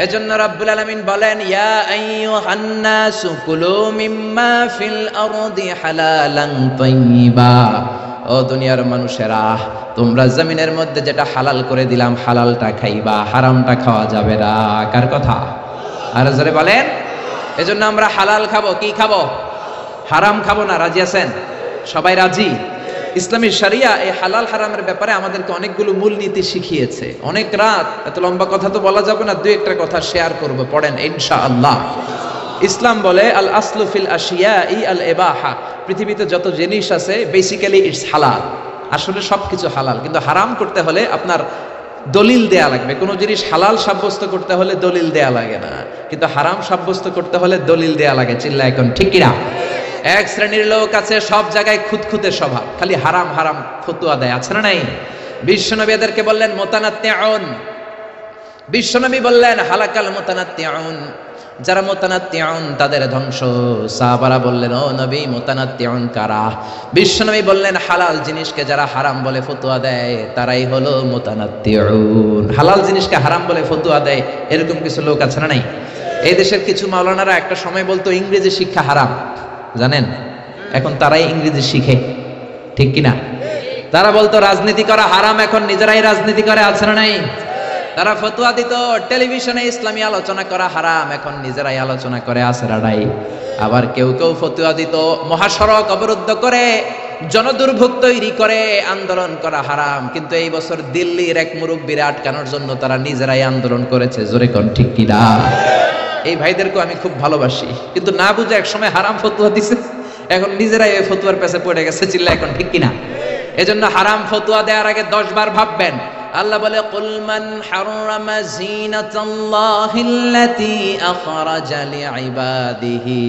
এজন্য রাব্বুল আলামিন বলেন, ইয়া আইয়ুহান নাসু কুলু মিম্মা ফিল আরদি হালালান তাইয়্যিবা। ও দুনিয়ার মানুষেরা, তোমরা জমিনের মধ্যে যেটা হালাল করে দিলাম হালালটা খাইবা, হারামটা খাওয়া যাবে না। কার কথা? আর জোরে বলেন। এজন্য আমরা হালাল খাবো, কি খাবো? হারাম খাবো না। রাজি আছেন? সবাই রাজি? ইসলামী শরিয়া এই হালাল হারামের ব্যাপারে আমাদেরকে অনেকগুলো মূলনীতি শিখিয়েছে। অনেক রাত, এত লম্বা কথা তো বলা যাবে না, দুই একটা কথা শেয়ার করব, পড়েন ইনশাআল্লাহ। ইসলাম বলে আল আসলু ফিল আশিয়াই আল ইবাহা। পৃথিবীতে যত জিনিস আছে বেসিক্যালি ইটস হালাল। আসলে সবকিছু হালাল, কিন্তু হারাম করতে হলে আপনার দলিল দেয়া লাগবে। কোনো জিনিস হালাল সাব্যস্ত করতে হলে দলিল দেয়া লাগে না, কিন্তু হারাম সাব্যস্ত করতে হলে দলিল দেয়া লাগে। চিল্লা এখন ঠিক কিনা? এক শ্রেণীর লোক আছে সব জায়গায় খুঁতখুঁতে স্বভাব, খালি হারাম হারাম ফতোয়া দেয়, আছে না নাই? বিশ্বনবী এদেরকে বললেন মুতানাত্তিউন। বিশ্বনবী বললেন হালাকাল মুতানাত্তিউন। যারা মুতানাত্তিউন তাদের ধ্বংস। সাহাবারা বললেন, ও নবী মুতানাত্তিউন কারা? বিশ্বনবী বললেন, হালাল জিনিসকে যারা হারাম বলে ফতোয়া দেয় তারাই হলো মুতানাত্তিউন। হালাল জিনিসকে হারাম বলে ফতোয়া দেয় এরকম কিছু লোক আছে না নাই? এই দেশের কিছু মাওলানারা একটা সময় বলতো ইংরেজি শিক্ষা হারাম, জানেন? এখন তারাই ইংরেজি শিখে, ঠিক কিনা? তারা বলতো রাজনীতি করা হারাম, এখন নিজেরাই রাজনীতি করে, আছে না নাই? তারা ফতোয়া দিত টেলিভিশনে ইসলামী আলোচনা করা হারাম, এখন নিজেরাই আলোচনা করে, আছে না নাই? আবার কেউ কেউ ফতোয়া দিত মহাসড়ক অবরুদ্ধ করে জনদুর্ভোগ তৈরি করে আন্দোলন করা হারাম, কিন্তু এই বছর দিল্লির এক মুরব্বিরে আটকানোর জন্য তারা নিজেরাই আন্দোলন করেছে। জোরে কোন ঠিক কিনা? এই ভাইদেরকে আমি খুব ভালোবাসি, কিন্তু না বুঝে এক সময় হারাম ফতোয়া দিছে, এখন নিজেরাই ওই ফতোয়ার পেছে পড়ে গেছে। চিল্লা এখন ঠিক কিনা? এজন্য হারাম ফতোয়া দেওয়ার আগে 10 বার ভাববেন। আল্লাহ বলে, কুল মান হারামা যিনাতাল্লাহিল্লাতী আখরাজা লিইবাদিহি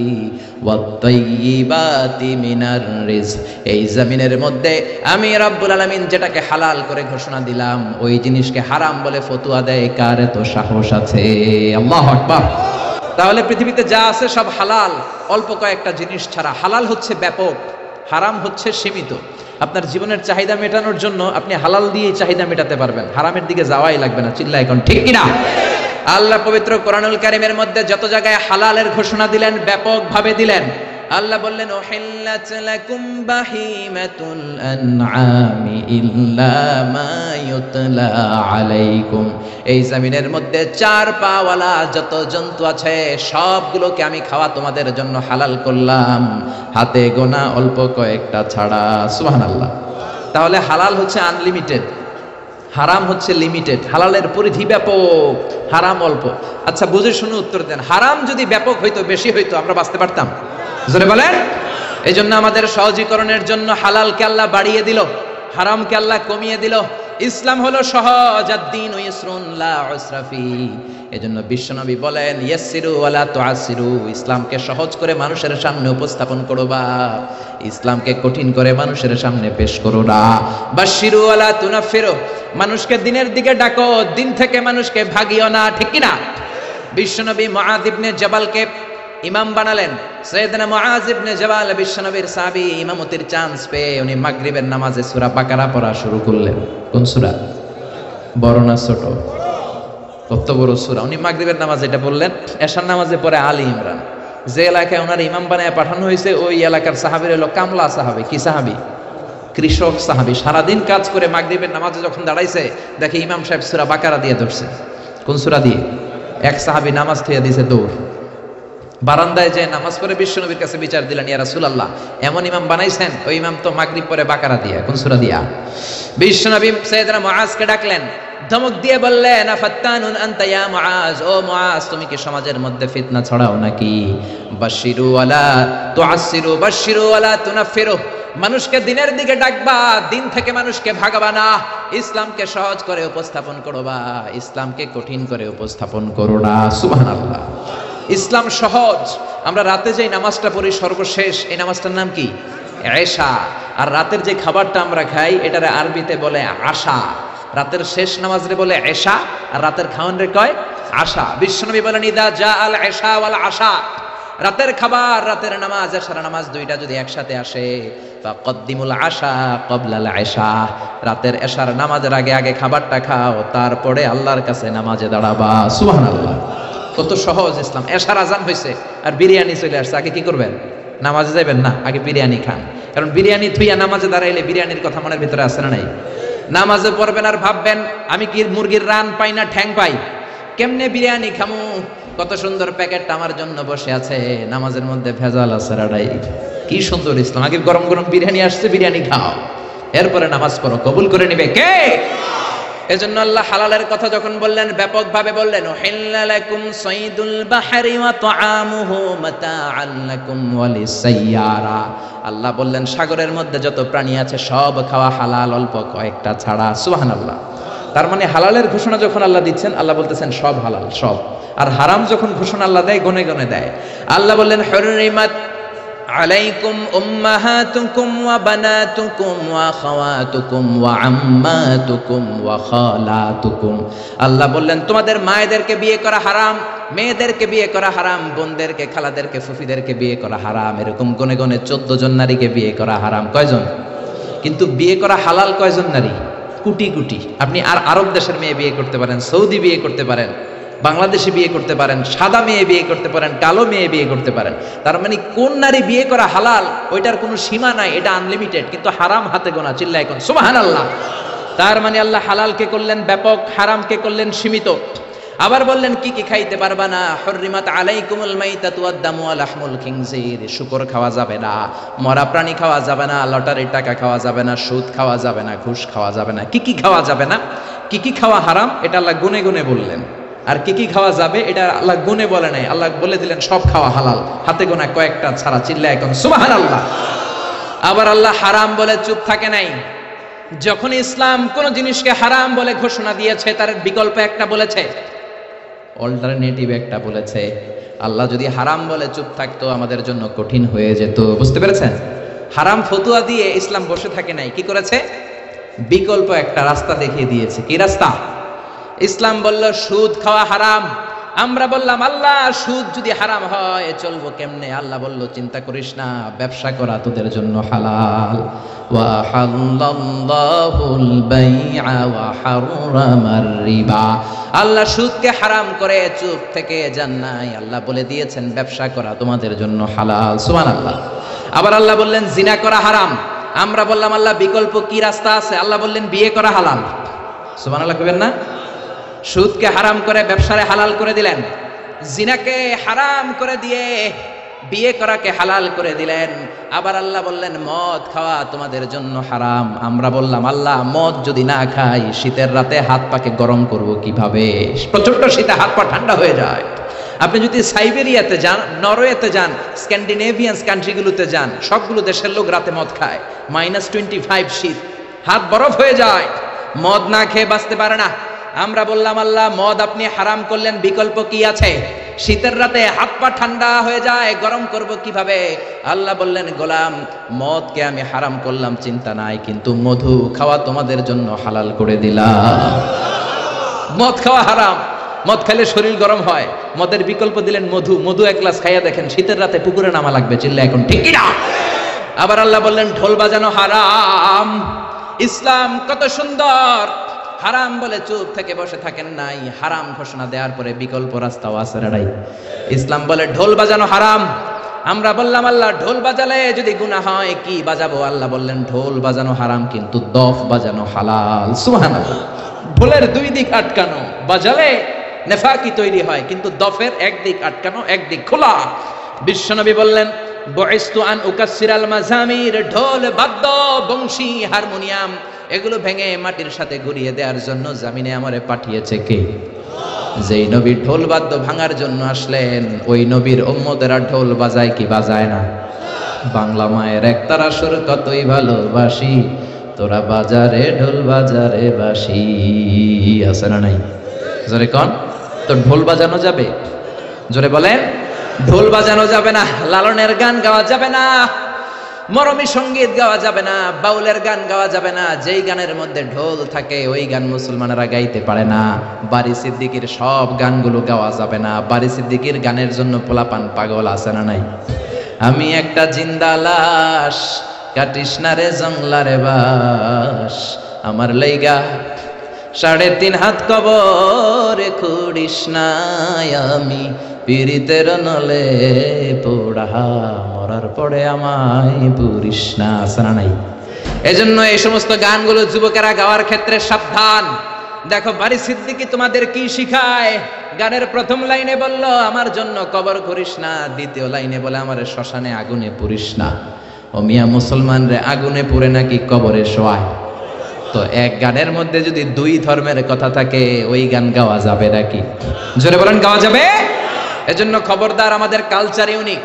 ওয়াত তাইয়্যিবাতি মিনার রিজক। এই জমিনের মধ্যে আমি রব্বুল আলামিন যেটাকে হালাল করে ঘোষণা দিলাম ওই জিনিসকে হারাম বলে ফতোয়া দেয় কার এত সাহস আছে? আল্লাহু আকবার। তাহলে পৃথিবীতে যা আছে সব হালাল, অল্প কয়েকটা জিনিস ছাড়া। হালাল হচ্ছে ব্যাপক, হারাম হচ্ছে সীমিত। আপনার জীবনের চাহিদা মেটানোর জন্য আপনি হালাল দিয়ে চাহিদা মেটাতে পারবেন, হারামের দিকে যাওয়াই লাগবে না। চিল্লা এখন ঠিক কিনা? আল্লাহ পবিত্র কোরআনুল কারীমের মধ্যে যত জায়গায় হালালের ঘোষণা দিলেন ব্যাপক ভাবে দিলেন। আল্লাহ বললেন, উহিল্লাত লাকুম বাহিমাতুল আনআমি ইল্লা মা ইউতলা আলাইকুম। এই জমিনের মধ্যে 4 পাওয়ালা যত জন্তু আছে সবগুলোকে আমি খাওয়া তোমাদের জন্য হালাল করলাম, হাতে গোনা অল্প কয়েকটা ছাড়া। সুবহানাল্লাহ। তাহলে হালাল হচ্ছে আনলিমিটেড, হারাম হচ্ছে লিমিটেড। হালালের পরিধি ব্যাপক, হারাম অল্প। আচ্ছা বুঝে শুনে উত্তর দেন, হারাম যদি ব্যাপক হইতো, বেশি হইতো, আমরা বাঁচতে পারতাম? জোরে বলেন। এই জন্য আমাদের সহজীকরণের জন্য হালালকে আল্লাহ বাড়িয়ে দিল, হারামকে আল্লাহ কমিয়ে দিল। ইসলাম হলো সহজ, আদ-দীন ইসরুন লা উসরা ফি। এজন্য বিশ্বনবী বলেন, ইয়াসসিরু ওয়ালা তুআসসিরু। ইসলামকে সহজ করে মানুষের সামনে উপস্থাপন করো বা ইসলামকে কঠিন করে মানুষের সামনে পেশ করো না। বাশশিরু ওয়ালা তুনাফিরু। মানুষকে দিনের দিকে ডাকো, দিন থেকে মানুষকে ভাগিও না, ঠিক কি না? বিশ্বনবী মুআয ইবনে জাবালকে ইমাম বানালেন। সাইয়েদনা মুআয ইবনে জাবাল বিশ্বনবীর সাহাবী, ইমামতির চান্স পেয়ে উনি মাগরিবের নামাজে সূরা বাকারা পড়া শুরু করলেন। কোন সূরা? বড় না ছোট? কত বড় সূরা! উনি মাগরিবের নামাজে এটা বললেন, এশার নামাজে পড়ে আলী ইমরান। যে এলাকায় ওনার ইমাম বানায় পাঠানো হয়েছে ওই এলাকার সাহাবীর হলো কামলা সাহাবী। কি সাহাবী? কৃষক সাহাবী। সারাদিন কাজ করে মাগরিবের নামাজে যখন দাঁড়াইছে দেখে ইমাম সাহেব সূরা বাকারা দিয়ে ধরছে। কোন সূরা দিয়ে? এক সাহাবী নামাজ থইয়া দিয়েছে দৌড়। বারান্দায় যে নামাজ পড়ে বিশ্বনবীর কাছে বিচার দিলেন, ইয়া রাসূলুল্লাহ এমন ইমাম বানাইছেন, ওই ইমাম তো মাগরিব পরে বাকারা দিয়ে। কোন সূরা দিয়া? বিশ্বনবী সাইয়েদনা মুআজকে ডাকলেন, ধমক দিয়ে বললেন, আফাত্তানুন আনতা ইয়া মুআজ। ও মুআজ, তুমি কি সমাজের মধ্যে ফিতনা ছড়াও নাকি? বাশশিরু ওয়ালা তুআসসিরু, বাশশিরু ওয়ালা তুনাফিরু। মানুষকে দিনের দিকে ডাকবা, দিন থেকে মানুষকে ভাগাবা না। ইসলামকে সহজ করে উপস্থাপন করবা, ইসলামকে কঠিন করে উপস্থাপন করো না। সুবহানাল্লাহ। ইসলাম সহজ। আমরা রাতে যে নামাজটা পড়ি সর্বশেষ, এই নামাজটার নাম কি? এশা। আর রাতের যে খাবারটা আমরা খাই এটারে আরবিতে বলে আশা। রাতের শেষ নামাজরে বলে এশা, আর রাতের খাওয়ান রে কয় আশা। বিশ্বনবী বলেন, ইদা জা আল এশা ওয়াল আশা। রাতের খাবার, রাতের নামাজ, এশার নামাজ দুইটা যদি একসাথে আসে, ফাকদ্দিমুল আশা ক্বাবলাল এশা। রাতের এশার নামাজের আগে আগে খাবারটা খাও, তারপরে আল্লাহর কাছে নামাজে দাঁড়াবা। সুবহানাল্লাহ। কত সহজ ইসলাম। এশার আজান হয়েছে আর বিরিয়ানি চলে আসছে, আগে কি করবেন? নামাজে যাবেন না, আগে বিরিয়ানি খান। কারণ বিরিয়ানি থুইয়া নামাজে দাঁড়াইলে বিরিয়ানির কথা মনের ভিতরে আসে না নাই? নামাজে পড়বেন আর ভাববেন আমি কি মুরগির রান পাই না ঠ্যাং পাই, কেমনে বিরিয়ানি খামু? কত সুন্দর প্যাকেটটা আমার জন্য বসে আছে, নামাজের মধ্যে ভেজাল আছে রাডাই। কি সুন্দর ইসলাম, আগে গরম গরম বিরিয়ানি আসছে, বিরিয়ানি খাও, এরপরে নামাজ পড়ো, কবুল করে নিবে কে? এজন্য আল্লাহ হালালের কথা যখন বললেন ব্যাপকভাবে বললেন, উহিল্লা লাকুম সাইদুল বাহরি ওয়া তাআমুহু মাতাআন লাকুম ওয়া লিসাইয়ারা। আল্লাহ বললেন সাগরের মধ্যে যত প্রাণী আছে সব খাওয়া হালাল, অল্প কয়েকটা ছাড়া। সুবহানাল্লাহ। তার মানে হালালের ঘোষণা যখন আল্লাহ দিচ্ছেন, আল্লাহ বলতেছেন সব হালাল, সব। আর হারাম যখন ঘোষণা আল্লাহ দেয়, গনে গনে দেয়। আল্লাহ বললেন হুররিমাত আলাইকুম উম্মাহাতুকুম ওয়া বানাতুকুম ওয়া খাওয়াতুকুম ওয়া আম্মাতুকুম ওয়া খালাতুকুম। আল্লাহ বললেন তোমাদের মায়েদেরকে বিয়ে করা হারাম, মেয়েদেরকে বিয়ে করা হারাম, বোনদেরকে, খালাদেরকে, ফুফিদেরকে বিয়ে করা হারাম। এরকম গনে গনে 14 জন নারীকে বিয়ে করা হারাম। কয়জন? কিন্তু বিয়ে করা হালাল কয়জন নারী? কোটি কোটি। আপনি আর আরব দেশের মেয়ে বিয়ে করতে পারেন, সৌদি বিয়ে করতে পারেন, বাংলাদেশে বিয়ে করতে পারেন, সাদা মেয়ে বিয়ে করতে পারেন, কালো মেয়ে বিয়ে করতে পারেন। তার মানে কোন নারী বিয়ে করা হালাল ওইটার কোনো সীমা নাই, এটা আনলিমিটেড। কিন্তু হারাম হাতে গোনা। চিল্লায় কোন সুবহানাল্লাহ। তার মানে আল্লাহ হালালকে করলেন ব্যাপক, হারামকে করলেন সীমিত। আবার বললেন কি কি খাইতে পারবা না, হুররিমাত আলাইকুমুল মাইতাতু ওয়াদ দামু ওয়া লাহমুল খিনজির। শুকর খাওয়া যাবে না, মরা প্রাণী খাওয়া যাবে না, লটারির টাকা খাওয়া যাবে না, সুদ খাওয়া যাবে না, ঘুষ খাওয়া যাবে না। কি কি খাওয়া যাবে না, কি কি খাওয়া হারাম, এটা আল্লাহ গুনে গুনে বললেন। আর কি কি খাওয়া যাবে এটা আল্লাহ গুনে বলে নাই, আল্লাহ বলে দিলেন সব খাওয়া হালাল, হাতে গোনা কয়েকটা ছাড়া। চিল্লায় এখন সুবহানাল্লাহ। আবার আল্লাহ হারাম বলে চুপ থাকে নাই। যখন ইসলাম কোন জিনিসকে হারাম বলে ঘোষণা দিয়েছে, তার বিকল্প একটা বলেছে, অল্টারনেটিভ একটা বলেছে। আল্লাহ যদি হারাম বলে চুপ থাকতো আমাদের জন্য কঠিন হয়ে যেত। বুঝতে পেরেছেন? হারাম ফতুয়া দিয়ে ইসলাম বসে থাকে নাই, কি করেছে? বিকল্প একটা রাস্তা দেখিয়ে দিয়েছে। কি রাস্তা? ইসলাম বলল সুদ খাওয়া হারাম। আমরা বললাম আল্লাহ সুদ যদি হারাম হয় চলবো কেমনে? আল্লাহ বলল চিন্তা করিস না, ব্যবসা করা তোদের জন্য হালাল। ওয়া হাল্লাল্লাহুল বাইআ ওয়া হারামার রিবা। আল্লাহ সুদকে হারাম করে চুপ থেকে যান নাই, আল্লাহ বলে দিয়েছেন ব্যবসা করা তোমাদের জন্য হালাল। সুবহানাল্লাহ। আবার আল্লাহ বললেন জিনা করা হারাম। আমরা বললাম আল্লাহ বিকল্প কি রাস্তা আছে? আল্লাহ বললেন বিয়ে করা হালাল। সুবহানাল্লাহ কইবেন না? সুদকে হারাম করে ব্যবসারে হালাল করে দিলেন, জিনাকে হারাম করে দিয়ে বিয়ে করাকে হালাল করে দিলেন। আবার আল্লাহ বললেন মদ খাওয়া তোমাদের জন্য হারাম। আমরা বললাম আল্লাহ মদ যদি না খাই শীতের রাতে হাত পাকে গরম করব কিভাবে? প্রচন্ড শীতে হাত পা ঠান্ডা হয়ে যায়। আপনি যদি সাইবেরিয়াতে যান, নরওয়েতে যান, স্ক্যান্ডিনেভিয়ান কান্ট্রিগুলোতে যান, সবগুলো দেশের লোক রাতে মদ খায়। -25 শীত, হাত বরফ হয়ে যায়, মদ না খেয়ে বাঁচতে পারে না। আমরা বললাম আল্লাহ মদ আপনি হারাম করলেন, বিকল্প কি আছে? শীতের রাতে হাত পা ঠান্ডা হয়ে যায়, গরম করব কিভাবে? আল্লাহ বললেন গোলাম মদকে আমি হারাম করলাম চিন্তা নাই, কিন্তু মধু খাওয়া তোমাদের জন্য হালাল করে দিলাম। মদ খাওয়া হারাম, মদ খেলে শরীর গরম হয়, মদের বিকল্প দিলেন মধু। মধু এক গ্লাস খাইয়া দেখেন শীতের রাতে পুকুরে নামা লাগবে। চিল্লা এখন ঠিক কি না? আবার আল্লাহ বললেন ঢোল বাজানো হারাম। ইসলাম কত সুন্দর। হারাম বলে চুপ থেকে বসে থাকেন নাই, হারাম ঘোষণা দেওয়ার পরে বিকল্প রাস্তাও আছে রাই। ইসলাম বলে ঢোল বাজানো হারাম। আমরা বললাম আল্লাহ ঢোল বাজালে যদি গুনাহ হয় কি বাজাবো? আল্লাহ বললেন ঢোল বাজানো হারাম কিন্তু দফ বাজানো হালাল। সুবহানাল্লাহ। ঢোলের দুই দিক আটকানো, বাজালে নেফাকি তৈরি হয়, কিন্তু দফের একদিক আটকানো একদিক খোলা। বিশ্বনবী বললেন বুইসতু আন উকাসসিরাল মাজামির। ঢোল, বাদ্য, বংশী, হারমোনিয়াম এগুলো ভেঙে মাটির সাথে ঘুরিয়ে দেওয়ার জন্য জামিনে আমারে পাঠিয়েছে কে? যেই নবী ঢোল বাদ্য ভাঙার জন্য আসলেন ওই নবীর উম্মতেরা ঢোল বাজায় কি বাজায় না? বাংলা মায়ের একতারা সুর কতই ভালোবাসি, তোরা বাজারে ঢোল বাজারে বাসি। আছে না নাই? জোরে কোন? তো ঢোল বাজানো যাবে? জোরে বলেন। ঢোল বাজানো যাবে না, লালনের গান গাওয়া যাবে না, মরমী সঙ্গীত গাওয়া যাবে না, বাউলের গান গাওয়া যাবে না। যেই গানের মধ্যে ঢোল থাকে ওই গান মুসলমানেরা গাইতে পারে না। বারি সিদ্দিকীর সব গানগুলো গাওয়া যাবে না। বারি সিদ্দিকীর গানের জন্য পোলাপান পাগল আছে না নাই? আমি একটা জিন্দা লাশ, কাটিস না রে জংলারে বাস, আমার লাইগা 3.5 হাত কবর খুঁড়িস না, আমি পীড়িতের নলে পোড়া, মরার পরে আমায় পুরিস না। আসনা নাই? এজন্য এই সমস্ত গানগুলো যুবকেরা গাওয়ার ক্ষেত্রে সাবধান। দেখো বারি সিদ্দিকী তোমাদের কি শিখায়। গানের প্রথম লাইনে বলল আমার জন্য কবর করিস না, দ্বিতীয় লাইনে বলে আমার শ্মশানে আগুনে পুরিস না। ও মিয়া, মুসলমান রে আগুনে পুড়ে নাকি কবরে শোয়ায়? তো এক গানের মধ্যে যদি 2 ধর্মের কথা থাকে, ওই গান গাওয়া যাবে নাকি? জোরে বলেন, গাওয়া যাবে? এজন্য খবরদার, আমাদের কালচার ইউনিক,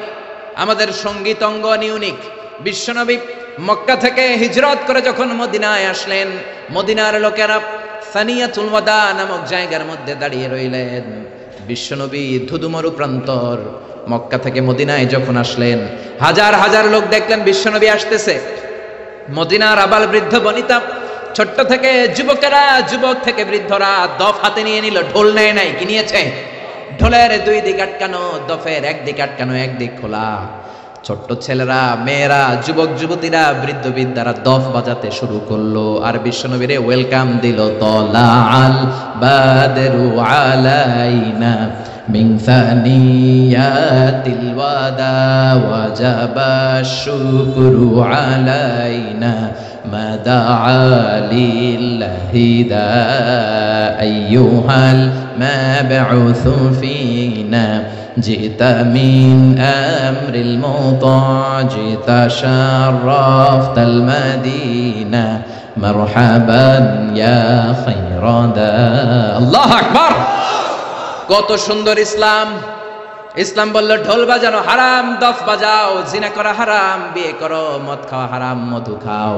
আমাদের সঙ্গীত অঙ্গন ইউনিক। বিশ্বনবী মক্কা থেকে হিজরত করে যখন মদিনায় আসলেন, মদিনার লোকেরা সানিয়াতুল ওয়াদা নামক জায়গার মধ্যে দাঁড়িয়ে রইলেন। বিশ্বনবী ধুধুমরু প্রান্তর মক্কা থেকে মদিনায় যখন আসলেন, হাজার হাজার লোক দেখলেন বিশ্বনবী আসতেছে। মদিনার আবাল বৃদ্ধ বনিতা, ছোট্ট থেকে যুবকেরা, যুবক থেকে বৃদ্ধরা দফ হাতে নিয়ে নিল। ঢোল নেয় নাই, কি নিয়েছে? ঢোলের 2 দিক আটকানো, দফের 1 দিক আটকানো, 1 দিক খোলা। ছোট্ট ছেলেরা, মেয়েরা, যুবক যুবতীরা, বৃদ্ধ বৃদ্ধারা দফ বাজাতে শুরু করলো। আর বিশ্বনবীরে ওয়েলকাম দিল। তলাআল বাদরু আলাইনা মিন সানিয়াতিল ওয়াদা ওয়াজাবা শুকরু আলাইনা মাদাআ লিল্লাহি দা আইয়ুহাল মাবউসু ফিনা জিতা মিন আমরিল মুতা' জিতা শাররাফতাল মাদিনা মারহাবান ইয়া খায়রাদা। আল্লাহু আকবার! কত সুন্দর ইসলাম! ইসলাম বলল ঢোল বাজানো হারাম, দফ বাজাও, জিনা করা হারাম, বিয়ে করো, মদ খাওয়া হারাম, মধু খাও,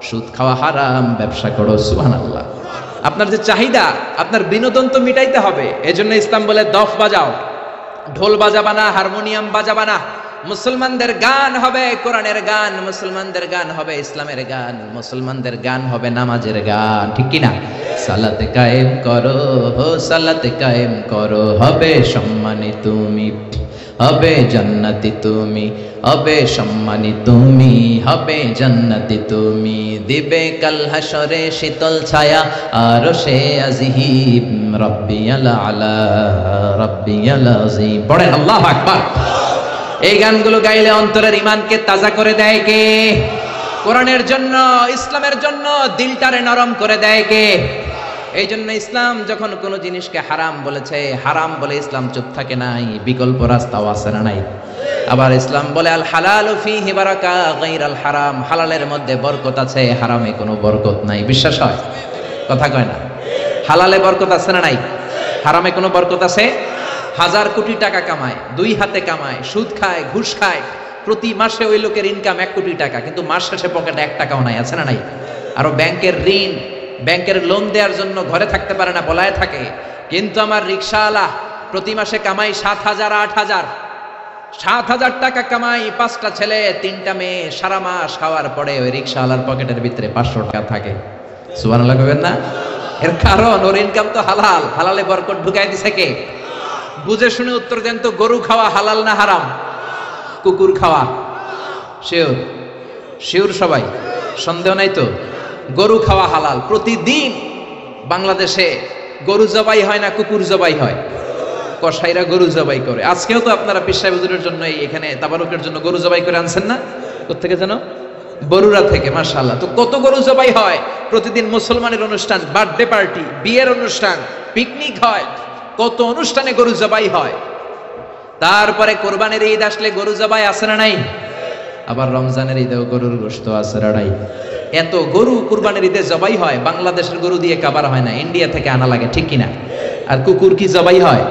সুদ খাওয়া হারাম, ব্যবসা করো। সুবহানাল্লাহ! আপনার যে চাহিদা, আপনার বিনোদন তো মিটাইতে হবে। এজন্য ইসলাম বলে দফ বাজাও, ঢোল বাজাবা না, হারমোনিয়াম বাজাবা না। মুসলমানদের গান হবে কোরআনের গান, মুসলমানদের গান হবে ইসলামের গান, মুসলমানদের গান হবে নামাজের গান। ঠিক কি না? সালাতে কায়েম করো, সালাতে কায়েম করো, হবে সম্মানী তুমি, হবে জান্নাতি তুমি, হবে সম্মানী তুমি, হবে জান্নাতি তুমি। দিবে কাল হাসরে শীতল ছায়া আরশে আজিম, রাব্বিয়াল আলা রাব্বিয়াল আযীম। পড়েন আল্লাহু আকবার। এই গানগুলো গাইলে অন্তরের ঈমানকে তাজা করে দেয় কে? কোরআনের জন্য, ইসলামের জন্য দিলটারে নরম করে দেয় কে? এই জন্য ইসলাম যখন কোন জিনিসকে হারাম বলেছে, হারাম বলে ইসলাম চুপ থাকে নাই, বিকল্প রাস্তাও আছে না নাই? আবার ইসলাম বলে আল হালালু ফীহি বারাকা গায়রাল হারাম, হালালের মধ্যে বরকত আছে, হারামে কোনো বরকত নাই। বিশ্বাস হয়? কথা কয় না? হালালে বরকত আছে না নাই? হারামে কোনো বরকত আছে? 1000 কোটি টাকা কামায়, 2 হাতে কামায়, সুদ খায়, ঘুষ খায়, প্রতি মাসে ওই লোকের ইনকাম 1 কোটি টাকা, কিন্তু মাস শেষে পকেটে 1 টাকাও নাই। আছে না নাই? আরো ব্যাংকের ঋণ, ব্যাংকের লোন দেওয়ার জন্য ঘরে থাকতে পারে না, পলায় থাকে। কিন্তু আমার রিকশাওয়ালা প্রতি মাসে কামাই 7,000 8,000, 7,000 টাকা কামাই, 5টা ছেলে 3টা মেয়ে, সারা মাস খাওয়ার পরে ওই রিকশাওয়ালার পকেটের ভিতরে 500 টাকা থাকে। সুবহানাল্লাহ কইবেন না? এর কারণ ওর ইনকাম তো হালাল, হালালে বরকত ঢুকাই দিছে কে? বুঝে শুনে উত্তর দেন তো, গরু খাওয়া হালাল না হারাম? কুকুর খাওয়া? শিওর? শিওর সবাই? সন্দেহ নাই তো? গরু খাওয়া হালাল। প্রতিদিন বাংলাদেশে গরু জবাই হয় না কুকুর জবাই হয়? কসাইরা গরু জবাই করে। আজকেও তো আপনারা পীর সাহেব হুজুরের জন্য এখানে তাবারুকের জন্য গরু জবাই করে আনছেন না? কোত্থেকে যেন? বরুড়া থেকে। মাশাআল্লাহ। তো কত গরু জবাই হয় প্রতিদিন। মুসলমানের অনুষ্ঠান, বার্থডে পার্টি, বিয়ের অনুষ্ঠান, পিকনিক হয়, কত অনুষ্ঠানে গরু জবাই হয়। তারপরে কোরবানির ঈদ আসলে গরু জবাই আছে না নাই? আবার রমজানের ঈদেও গরুর গোশত আছে না নাই? এত গরু কুরবানির ঈদে জবাই হয়, বাংলাদেশের গরু দিয়ে কাবার হয় না, ইন্ডিয়া থেকে আনা লাগে। ঠিক কিনা? আর কুকুর কি জবাই হয়?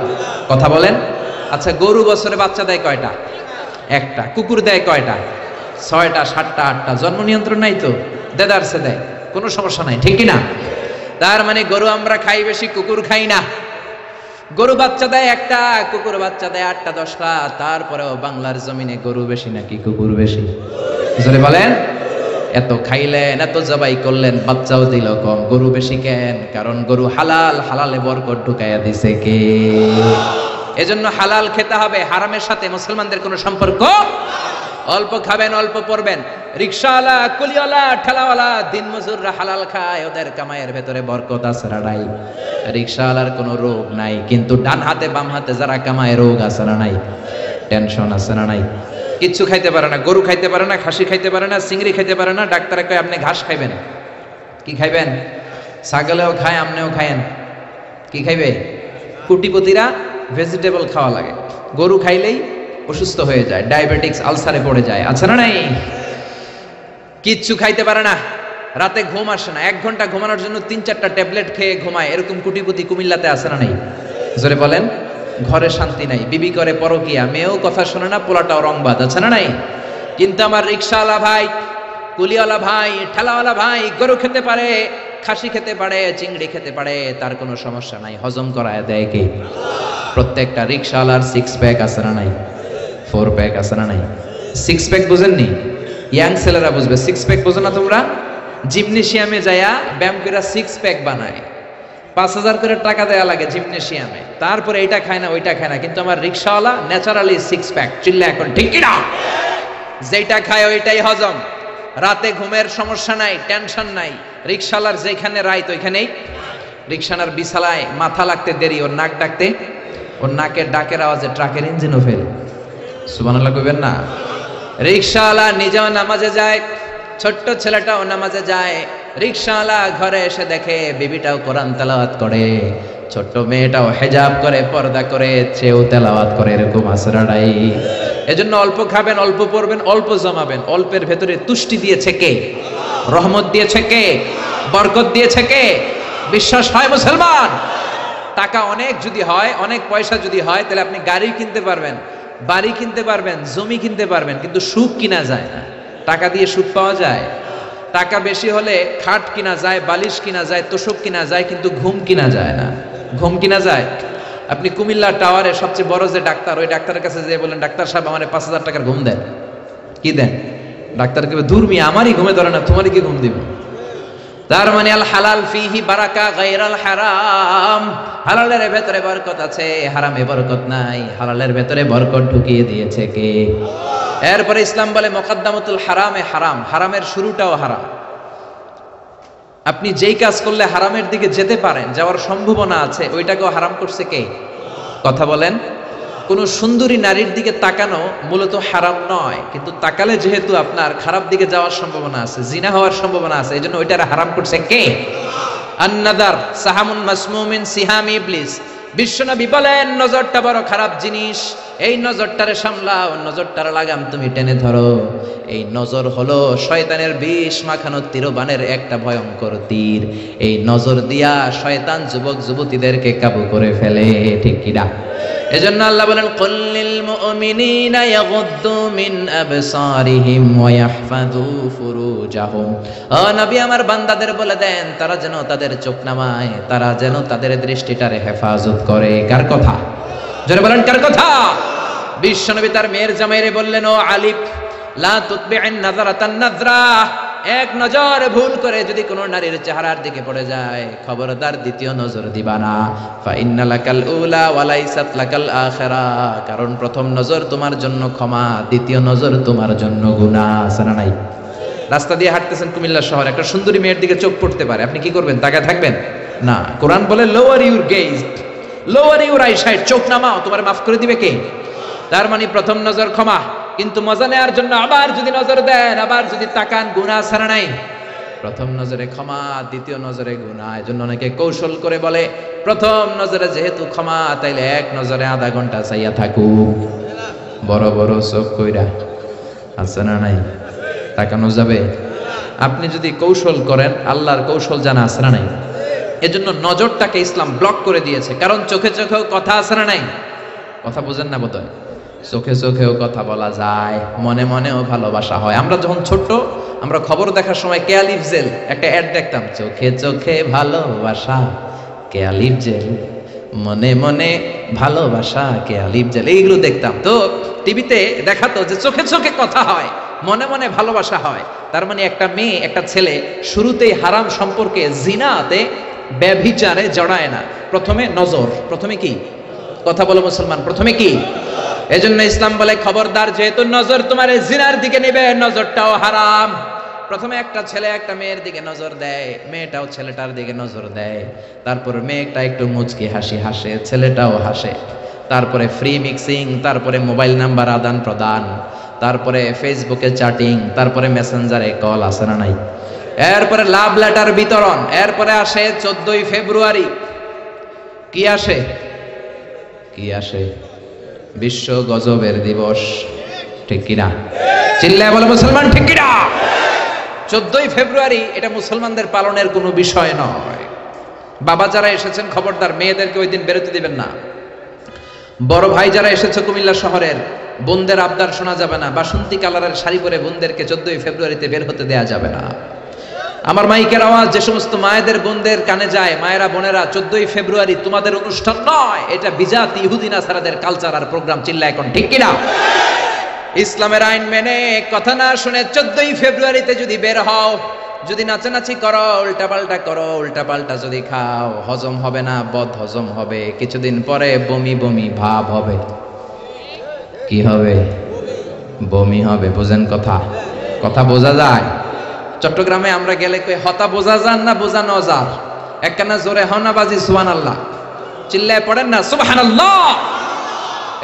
কথা বলেন। আচ্ছা, গরু বছরে বাচ্চা দেয় কয়টা? একটা। কুকুর দেয় কয়টা? 6টা 7টা 8টা। জন্ম নিয়ন্ত্রণ নাই তো, দেদারসে দেয়, কোনো সমস্যা নাই। ঠিক কিনা? তার মানে গরু আমরা খাই বেশি, কুকুর খাই না। গরু বাচ্চা দেয় একটা, কুকুর বাচ্চা দেয় 8টা 10টা। তারপরেও বাংলার জমিনে গরু বেশি নাকি কুকুর বেশি? জোরে বলেন। এত খাইলেন, এত জবাই করলেন, বাচ্চাও দিল কম, গরু বেশি কেন? কারণ গরু হালাল, হালালে বরকত ঢুকাইয়া দিছে কে? এজন্য হালাল খেতে হবে, হারামের সাথে মুসলমানদের কোনো সম্পর্ক। অল্প খাবেন, অল্প পড়বেন। রিকশাওয়ালা, কুলিওয়ালা, ঠেলাওয়ালা, দিন মজুররা হালাল খায়, ওদের কামাইয়ের ভেতরে বরকত আছে না নাই? রিকশাওয়ালার কোনো রোগ নাই, কিন্তু ডান হাতে বাম হাতে যারা কামায় রোগ আছে না নাই? টেনশন আছে না নাই? কিচ্ছু খাইতে পারে না, গরু খাইতে পারে না, খাসি খাইতে পারে না, চিংড়ি খাইতে পারে না। ডাক্তারে কয় আপনি ঘাস খাইবেন। কি খাইবেন? ছাগলেও খায়, আপনিও খায়েন। কি খাইবে? কোটিপতিরা ভেজিটেবল খাওয়া লাগে, গরু খাইলেই অসুস্থ হয়ে যায়, ডায়াবেটিক্স, আলসারে পড়ে যায়, আছে না নাই? কিচ্ছু খাইতে পারে না, রাতে ঘুম আসে না, 1 ঘন্টা ঘুমানোর জন্য 3-4টা ট্যাবলেট খেয়ে ঘুমায়। এরকম কোটিপতি কুমিল্লাতে আছে না নাই? জোরে বলেন। ঘরে শান্তি নাই, বিবি করে পরকিয়া, মেয়েও কথা শোনে না, পোলাটাও রংবাদ, আছে না নাই? কিন্তু আমার রিকশাওয়ালা ভাই, কুলিওয়ালা ভাই, ঠেলাওয়ালা ভাই গরু খেতে পারে, খাসি খেতে পারে, চিংড়ি খেতে পারে, তার কোনো সমস্যা নাই। হজম করায় দেয় কে? প্রত্যেকটা রিকশাওয়ালার 6 প্যাক আছে না নাই? 4 প্যাক আছে না নাই? 6 প্যাক বুঝেননি? ইয়াং ছেলেরা বুঝবে। 6 প্যাক বুঝো না তোমরা? জিমনেশিয়ামে যায়া ব্যায়াম করে 6 প্যাক বানায়, 5,000 করে টাকা দেয়া লাগে জিমনেশিয়ামে, তারপরে এইটা খায় না ওইটা খায় না। কিন্তু আমার রিকশাওয়ালা ন্যাচারালি 6 প্যাক। চিল্লা এখন ঠিক কি না? যেটা খায় ওইটাই হজম, রাতে ঘুমের সমস্যা নাই, টেনশন নাই। রিকশাওয়ালার যেখানে রাইত ওইখানেই। রিকশানার বিছালায় মাথা লাগতে দেরি, ওর নাক ডাকতে, ওর নাকের ডাকের আওয়াজে ট্রাকের ইঞ্জিনও ফেল। সুবহানাল্লাহ কইবেন না? রিকশাওয়ালা নিজেও নামাজে যায়, ছোট্ট ছেলেটাও নামাজে যায়। রিকশাওয়ালা ঘরে এসে দেখে বিবিটাও কোরআন তেলাওয়াত করে, ছোট্ট মেয়েটাও হেজাব করে, পর্দা করে, সেও তেলাওয়াত করে। এরকম আসরাটাই। এজন্য অল্প খাবেন, অল্প পড়বেন, অল্প জমাবেন। অল্পের ভেতরে তুষ্টি দিয়েছে কে? রহমত দিয়েছে কে? বরকত দিয়েছে কে? বিশ্বাস হয় মুসলমান? টাকা অনেক যদি হয়, অনেক পয়সা যদি হয়, তাহলে আপনি গাড়ি কিনতে পারবেন, বাড়ি কিনতে পারবেন, জমি কিনতে পারবেন, কিন্তু সুখ কিনা যায় না। টাকা দিয়ে সুখ পাওয়া যায়? টাকা বেশি হলে খাট কিনা যায়, বালিশ কিনা যায়, তোষক কিনা যায়, কিন্তু ঘুম কিনা যায় না। ঘুম কিনা যায়? আপনি কুমিল্লা টাওয়ারে সবচেয়ে বড় যে ডাক্তার, ওই ডাক্তারের কাছে যেয়ে বলেন ডাক্তার সাহেব আমার 5,000 টাকার ঘুম দেন। কি দেন? ডাক্তার কে দূর মিয়া, আমারই ঘুমে ধরে না, তোমারই কি ঘুম দিব? তার মানে আল হালাল ফিহি বারাকা গায়রাল হারাম। হালালের ভেতরে বরকত আছে, হারামে বরকত নাই। হালালের ভেতরে বরকত ঢুকিয়ে দিয়েছে কে? এরপরে ইসলাম বলে মুকদ্দামাতুল হারামে হারাম, হারামের শুরুটাও হারাম। আপনি যেই কাজ করলে হারামের দিকে যেতে পারেন, যাওয়ার সম্ভাবনা আছে, ওইটাকেও হারাম করছে কে? কথা বলেন। কোন সুন্দরী নারীর দিকে তাকানো মূলত হারাম নয়, কিন্তু তাকালে যেহেতু আপনার খারাপ দিকে যাওয়ার সম্ভাবনা আছে, জিনা হওয়ার সম্ভাবনা আছে, এজন্য ওইটার হারাম করছে কে? আন-নাযার সাহামুন মাসমুমিন সিহাম ইবলিস। বিশ্বনবী বলেন নজরটা বড় খারাপ জিনিস, এই নজরটারে সামলাও, নজরটার লাগাম তুমি টেনে ধরো। এই নজর হলো শয়তানের বিষ মাখানো তীরবানের একটা ভয়ঙ্কর তীর। এই নজর দিয়া শয়তান যুবক যুবতীদেরকে কাবু করে ফেলে, ঠিক কি না? এজন্য আল্লাহ বলেন কুল্লিল মুমিনিনা ইয়াগুদ্দু মিন আবসারিহিম ওয়া ইয়াহফাযু ফুরুজাহুম। ও নবী আমার বান্দাদের বলে দেন তারা যেন তাদের চোখ নামায়, তারা যেন তাদের দৃষ্টিটারে হেফাজত করে। কার কথা? জোরে বলেন কার কথা? বিশ্বনবী তার মেয়ের জামাইরে বললেন ও আলিফ লা তুতবি'ন নাযারাতান নাযরা, এক নজর ভুল করে যদি কোনো নারীর চেহারার দিকে পড়ে যায়, খবরদার দ্বিতীয় নজর দিবা না। ফা ইন্নালাকাল উলা ওয়া লাইসাত লাকাল আখিরা, কারণ প্রথম নজর তোমার জন্য ক্ষমা, দ্বিতীয় নজর তোমার জন্য গুনাহ। আছে না নাই? রাস্তা দিয়ে হাঁটতেছেন কুমিল্লা শহরে, একটা সুন্দরী মেয়ের দিকে চোখ পড়তে পারে, আপনি কি করবেন? তাকায় থাকবেন না। কোরআন বলে lower your gauge, lower your eyesight, চোখ নামাও, তোমার মাফ করে দিবে কে? তার মানে প্রথম নজর ক্ষমা, কিন্তু মজা নেওয়ার জন্য আবার যদি নজর দেন, আবার যদি তাকান, গুনাহ ছাড়া নাই। প্রথম নজরে ক্ষমা, দ্বিতীয় নজরে গুনাহ। এজন্য অনেকে কৌশল করে বলে প্রথম নজরে যেহেতু ক্ষমা, তাইলে এক নজরে আধা ঘন্টা চাইয়া থাকুক, বড় বড় চোখ কইরা। আছে না নাই? তাকানো যাবে? আপনি যদি কৌশল করেন, আল্লাহর কৌশল জানা আছে না নাই? এজন্য নজরটাকে ইসলাম ব্লক করে দিয়েছে, কারণ চোখে চোখেও কথা আছে না নাই? কথা বুঝেন না বোধহয়। চোখে চোখেও কথা বলা যায়, মনে মনেও ভালোবাসা হয়। আমরা যখন ছোট্ট, আমরা খবর দেখার সময় কেয়ালিফ জেল একটা অ্যাড দেখতাম, চোখে চোখে ভালোবাসা কেয়ালিফ জেল, মনে মনে ভালোবাসা কেয়ালিফ জেল, এইগুলো দেখতাম। তো টিভিতে দেখাতো যে চোখে চোখে কথা হয়, মনে মনে ভালোবাসা হয়। তার মানে একটা মেয়ে একটা ছেলে শুরুতেই হারাম সম্পর্কে, জিনাতে, ব্যভিচারে জড়ায় না। প্রথমে নজর, প্রথমে কি? কথা বলো মুসলমান, প্রথমে কি? এজন্য ইসলাম বলে খবরদার, যেহেতু নজর তোমার জিনার দিকে নিবে, নজরটাও হারাম। প্রথমে একটা ছেলে একটা মেয়ের দিকে নজর দেয়, মেয়েটাও ছেলেটার দিকে নজর দেয়, তারপর মেয়েটা একটু মুচকি হাসি হাসে, ছেলেটাও হাসে, তারপরে ফ্রি মিক্সিং, তারপরে মোবাইল নাম্বার আদান প্রদান, তারপরে ফেসবুকে চ্যাটিং, তারপরে মেসেঞ্জারে কল, আছে না নাই? এরপরে লাভ লেটার বিতরণ, এরপরে আসে 14ই ফেব্রুয়ারি। কি আসে? কি আসে? বিশ্ব গজবের দিবস, ঠিক কিনা? চিল্লায় বলে মুসলমান, ঠিক কিনা? 14ই ফেব্রুয়ারি এটা মুসলমানদের পালনের কোনো বিষয় নয়। বাবা যারা এসেছেন খবরদার, মেয়েদেরকে ওই দিন বেরোতে দিবেন না। বড় ভাই যারা এসেছে কুমিল্লা শহরের, বোনদের আবদার শোনা যাবে না। বাসন্তী কালারের শাড়ি পরে বোনদেরকে 14ই ফেব্রুয়ারিতে বের হতে দেয়া যাবে না। আমার মাইকের আওয়াজ যে সমস্ত মায়েদের বোনদের কানে যায়, মায়েরা বোনেরা, 14ই ফেব্রুয়ারি তোমাদের অনুষ্ঠান নয়, এটা বিজাতি ইহুদি নাসারাদের কালচার আর প্রোগ্রাম। চিল্লা এখন, ঠিক কিনা? ইসলামের আইন মেনে, কথা না শুনে 14ই ফেব্রুয়ারিতে যদি বের হও, যদি নাচানাচি করো, উল্টাপাল্টা করো, উল্টাপাল্টা যদি খাও, হজম হবে না, বদ হজম হবে, কিছুদিন পরে বমি বমি ভাব হবে। কি হবে? বমি হবে। বোঝেন কথা? কথা বোঝা যায়? চট্টগ্রামে আমরা গেলে কই হতা বোঝা যান না বোঝা নজার, একখানা জোরে হনা বাজি সুবহানাল্লাহ, চিল্লায় পড়েন না সুবহানাল্লাহ।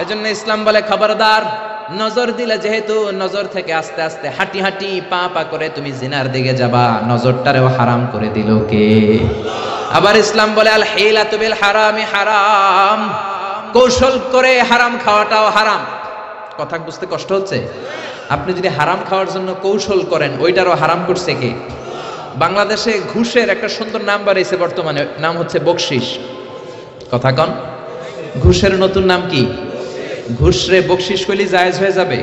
এজন্য ইসলাম বলে খবরদার, নজর দিলে যেহেতু নজর থেকে আস্তে আস্তে হাঁটি হাঁটি পা পা করে তুমি জিনার দিকে যাবা, নজরটারেও হারাম করে দিল কে? আবার ইসলাম বলে আল হিলাতু বিল হারামি হারাম, কৌশল করে হারাম খাওয়াটাও হারাম। কথা বুঝতে কষ্ট হচ্ছে? আপনি যদি হারাম খাওয়ার জন্য কৌশল করেন, ওইটারও হারাম করছে কে? বাংলাদেশে ঘুষের একটা সুন্দর নাম বাড়িয়েছে বর্তমানে, নাম হচ্ছে বকশিস। কথা কন, ঘুষের নতুন নাম কি? ঘুষ রে বকশিস কইলি জায়েজ হয়ে যাবে?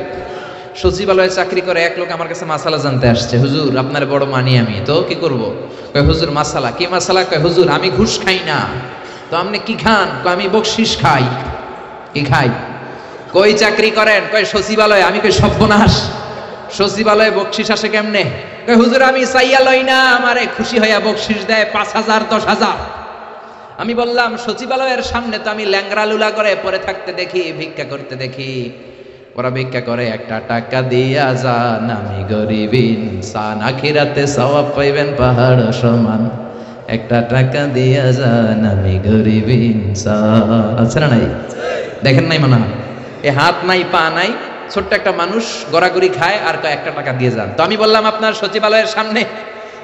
সচিবালয়ে চাকরি করে এক লোক আমার কাছে মাসালা জানতে আসছে, হুজুর আপনার বড় মানি আমি, তো কি করব? কয় হুজুর মাসালা। কি মাসালা? কয় হুজুর আমি ঘুষ খাই না। তো আপনি কি খান? কয় আমি বকশিস খাই। কি খাই? কই চাকরি করেন? কয় সচিবালয়ে। আমি কই সর্বনাশ, সচিবালয়ে বকশিস আসে কেমনে? কয় হুজুর আমি চাইয়া লই না, আমারে খুশি হইয়া বকশিস দেয় 5,000 10,000। আমি বললাম সচিবালয়ের সামনে তো আমি ল্যাংরা লুলা করে পরে থাকতে দেখি, ভিক্ষা করতে দেখি, ওরা ভিক্ষা করে, একটা টাকা দিয়া যান, আমি গরিব ইনসান, আখিরাতে সওয়াব পাইবেন পাহাড় সমান, একটা টাকা দিয়া যান, আমি গরিব ইনসান। আছে না নাই? দেখেন নাই মনে হয়? এ হাত নাই পা নাই, ছোট্ট একটা মানুষ গড়াগড়ি খায়, আর একটা টাকা দিয়ে যান। তো আমি বললাম আপনার সচিবালয়ের সামনে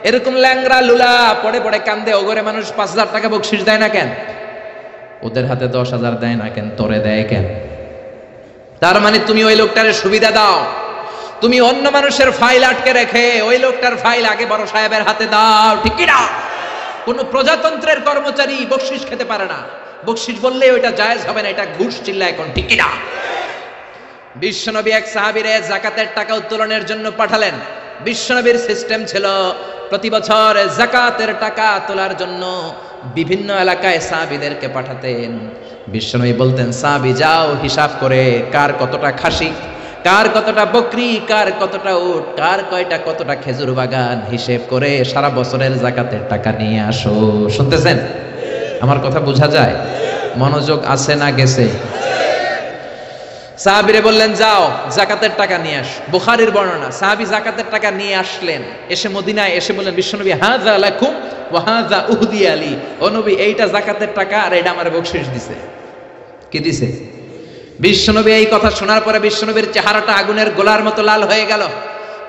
এরকম ল্যাংরা লুলা পড়ে পড়ে কান্দে, ওগরে মানুষ 5,000 টাকা বকশিস দেয় না কেন? ওদের হাতে 10,000 দেয় না কেন? তোরে দেয় কেন? তার মানে তুমি ওই লোকটারে সুবিধা দাও, তুমি অন্য মানুষের ফাইল আটকে রেখে ওই লোকটার ফাইল আগে বড় সাহেবের হাতে দাও, ঠিক কি না? কোন প্রজাতন্ত্রের কর্মচারী বকশিস খেতে পারে না, বকশিস বললে ওইটা জায়েজ হবে না, এটা ঘুষ। চিল্লা এখন, ঠিক কি না? বিশ্বনবী এক সাহাবীরে যাকাতের টাকা উত্তোলনের জন্য পাঠালেন। বিশ্বনবীর সিস্টেম ছিল প্রতি বছর যাকাতের টাকা তোলার জন্য বিভিন্ন এলাকায় সাহাবীদেরকে পাঠাতেন। বিশ্বনবী বলতেন, সাহাবী যাও হিসাব করে কার কতটা খাসি, কার কতটা বকরি, কার কতটা উট, কার কয়টা কতটা খেজুর বাগান, হিসেব করে সারা বছরের যাকাতের টাকা নিয়ে আসো। শুনতেছেন? আমার কথা বোঝা যায়? মনোযোগ আছে না গেছে? সাহাবীরে বললেন যাও যাকাতের টাকা নিয়ে আস। বুখারীর বর্ণনা, সাহাবী যাকাতের টাকা নিয়ে আসলেন, এসে মদিনায় এসে বললেন বিশ্বনবী, হাযা লাকুম ওয়া হাযা উহদিয়া লি, ও নবী এইটা যাকাতের টাকা আর এটা আমারে বকশিশ দিছে। কি দিছে? বিশ্বনবী এই কথা শোনার পরে বিশ্বনবীর চেহারাটা আগুনের গোলার মতো লাল হয়ে গেল।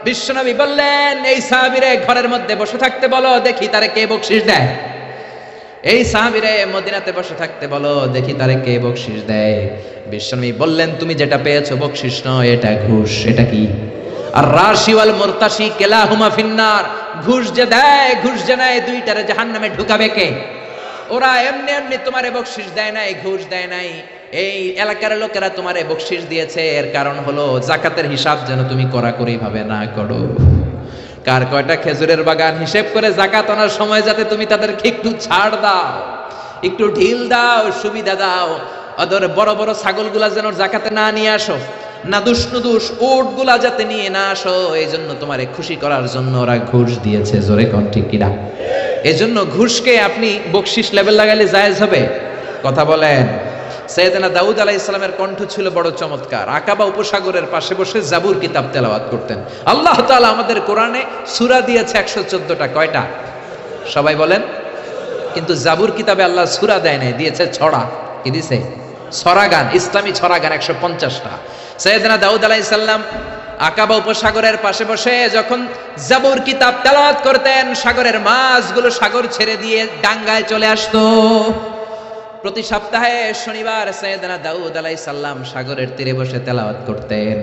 বিশ্বনবী বললেন, এই সাহাবীরে ঘরের মধ্যে বসে থাকতে বলো, দেখি তারে কে বকশিশ দেয়। এই সাহাবীরে মদিনাতে বসে থাকতে বলো, দেখি তারে কে বকশিশ দেয়। বিশ্বনবী বললেন, তুমি যেটা পেয়েছো বকশিশ নয়, এটা ঘুষ। এটা কি? আর রাশি ওয়াল মুরতাশি কিলাহুমা ফিন্নার, ঘুষ যে দেয় ঘুষ যে নেয় দুইটারে জাহান্নামে ঢুকাবে কে? ওরা এমনি এমনি তোমারে বকশিশ দেয় নাই, ঘুষ দেয় নাই। এই এলাকার লোকেরা তোমারে বকশিশ দিয়েছে, এর কারণ হলো যাকাতের হিসাব যেন তুমি কড়াকড়ি ভাবে না করো। কার কয়টা খেজুরের বাগান হিসেব করে যাকাত আনার সময় যাতে তুমি তাদেরকে একটু ছাড় দাও, একটু ঢিল দাও, সুবিধা দাও। ওদের বড় বড় ছাগলগুলা যেন যাকাতে না নিয়ে আসো, না দুষ্ণুদুষ উটগুলা যাতে নিয়ে না আসো, এই জন্য তোমারে খুশি করার জন্য ওরা ঘুষ দিয়েছে। জোরে কোন ঠিক কিনা? এই জন্য ঘুষকে আপনি বকশিস লেভেল লাগাইলে জায়েজ হবে? কথা বলেন। সাইয়েদনা দাউদ আলাইহিস সালামের কণ্ঠ ছিল বড় চমৎকার। আকাবা উপসাগরের পাশে বসে জাবুর কিতাব তেলাওয়াত করতেন। আল্লাহ তাআলা আমাদের কোরআনে সূরা দিয়েছে 114টা, কয়টা সবাই বলেন? কিন্তু জাবুর কিতাবে আল্লাহ সূরা দেয় নাই, দিয়েছে ছড়া। কি দিয়েছে? ছড়া গান, ইসলামী ছড়া গান 150টা। সাইয়েদনা দাউদ আলাইহিস সালাম আকাবা উপসাগরের পাশে বসে যখন জাবুর কিতাব তেলাওয়াত করতেন, সাগরের মাছগুলো সাগর ছেড়ে দিয়ে ডাঙ্গায় চলে আসতো। প্রতি সপ্তাহে শনিবার সাইয়েদনা দাউদ আলাইহিস সালাম সাগরের তীরে বসে তেলাওয়াত করতেন।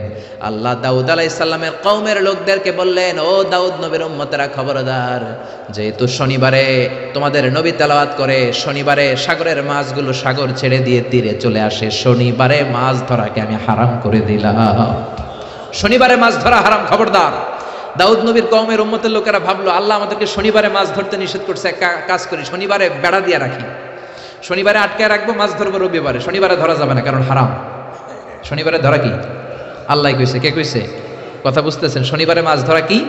আল্লাহ দাউদ আলাইহিস সালামের কওমের লোকদেরকে বললেন, ও দাউদ নবীর উম্মতেরা খবরদার, যেহেতু শনিবারে তোমাদের নবী তেলাওয়াত করে, শনিবারে সাগরের মাছগুলো সাগর ছেড়ে দিয়ে তীরে চলে আসে, শনিবারে মাছ ধরাকে আমি হারাম করে দিলাম। শনিবারে মাছ ধরা হারাম, খবরদার। দাউদ নবীর কওমের উম্মতের লোকেরা ভাবলো, আল্লাহ আমাদেরকে শনিবারে মাছ ধরতে নিষেধ করছে, এক কাজ করি, শনিবারে বেড়া দিয়ে রাখি, শনিবারে আটকে রাখবো, মাছ ধরবো রবিবারে, শনিবারে ধরা যাবে না, কারণ হারাম। শনিবারে ধরা কি? আল্লাহ কইছে, কে কইছে? কথা বুঝতেছেন? শনিবারে মাছ ধরা কি?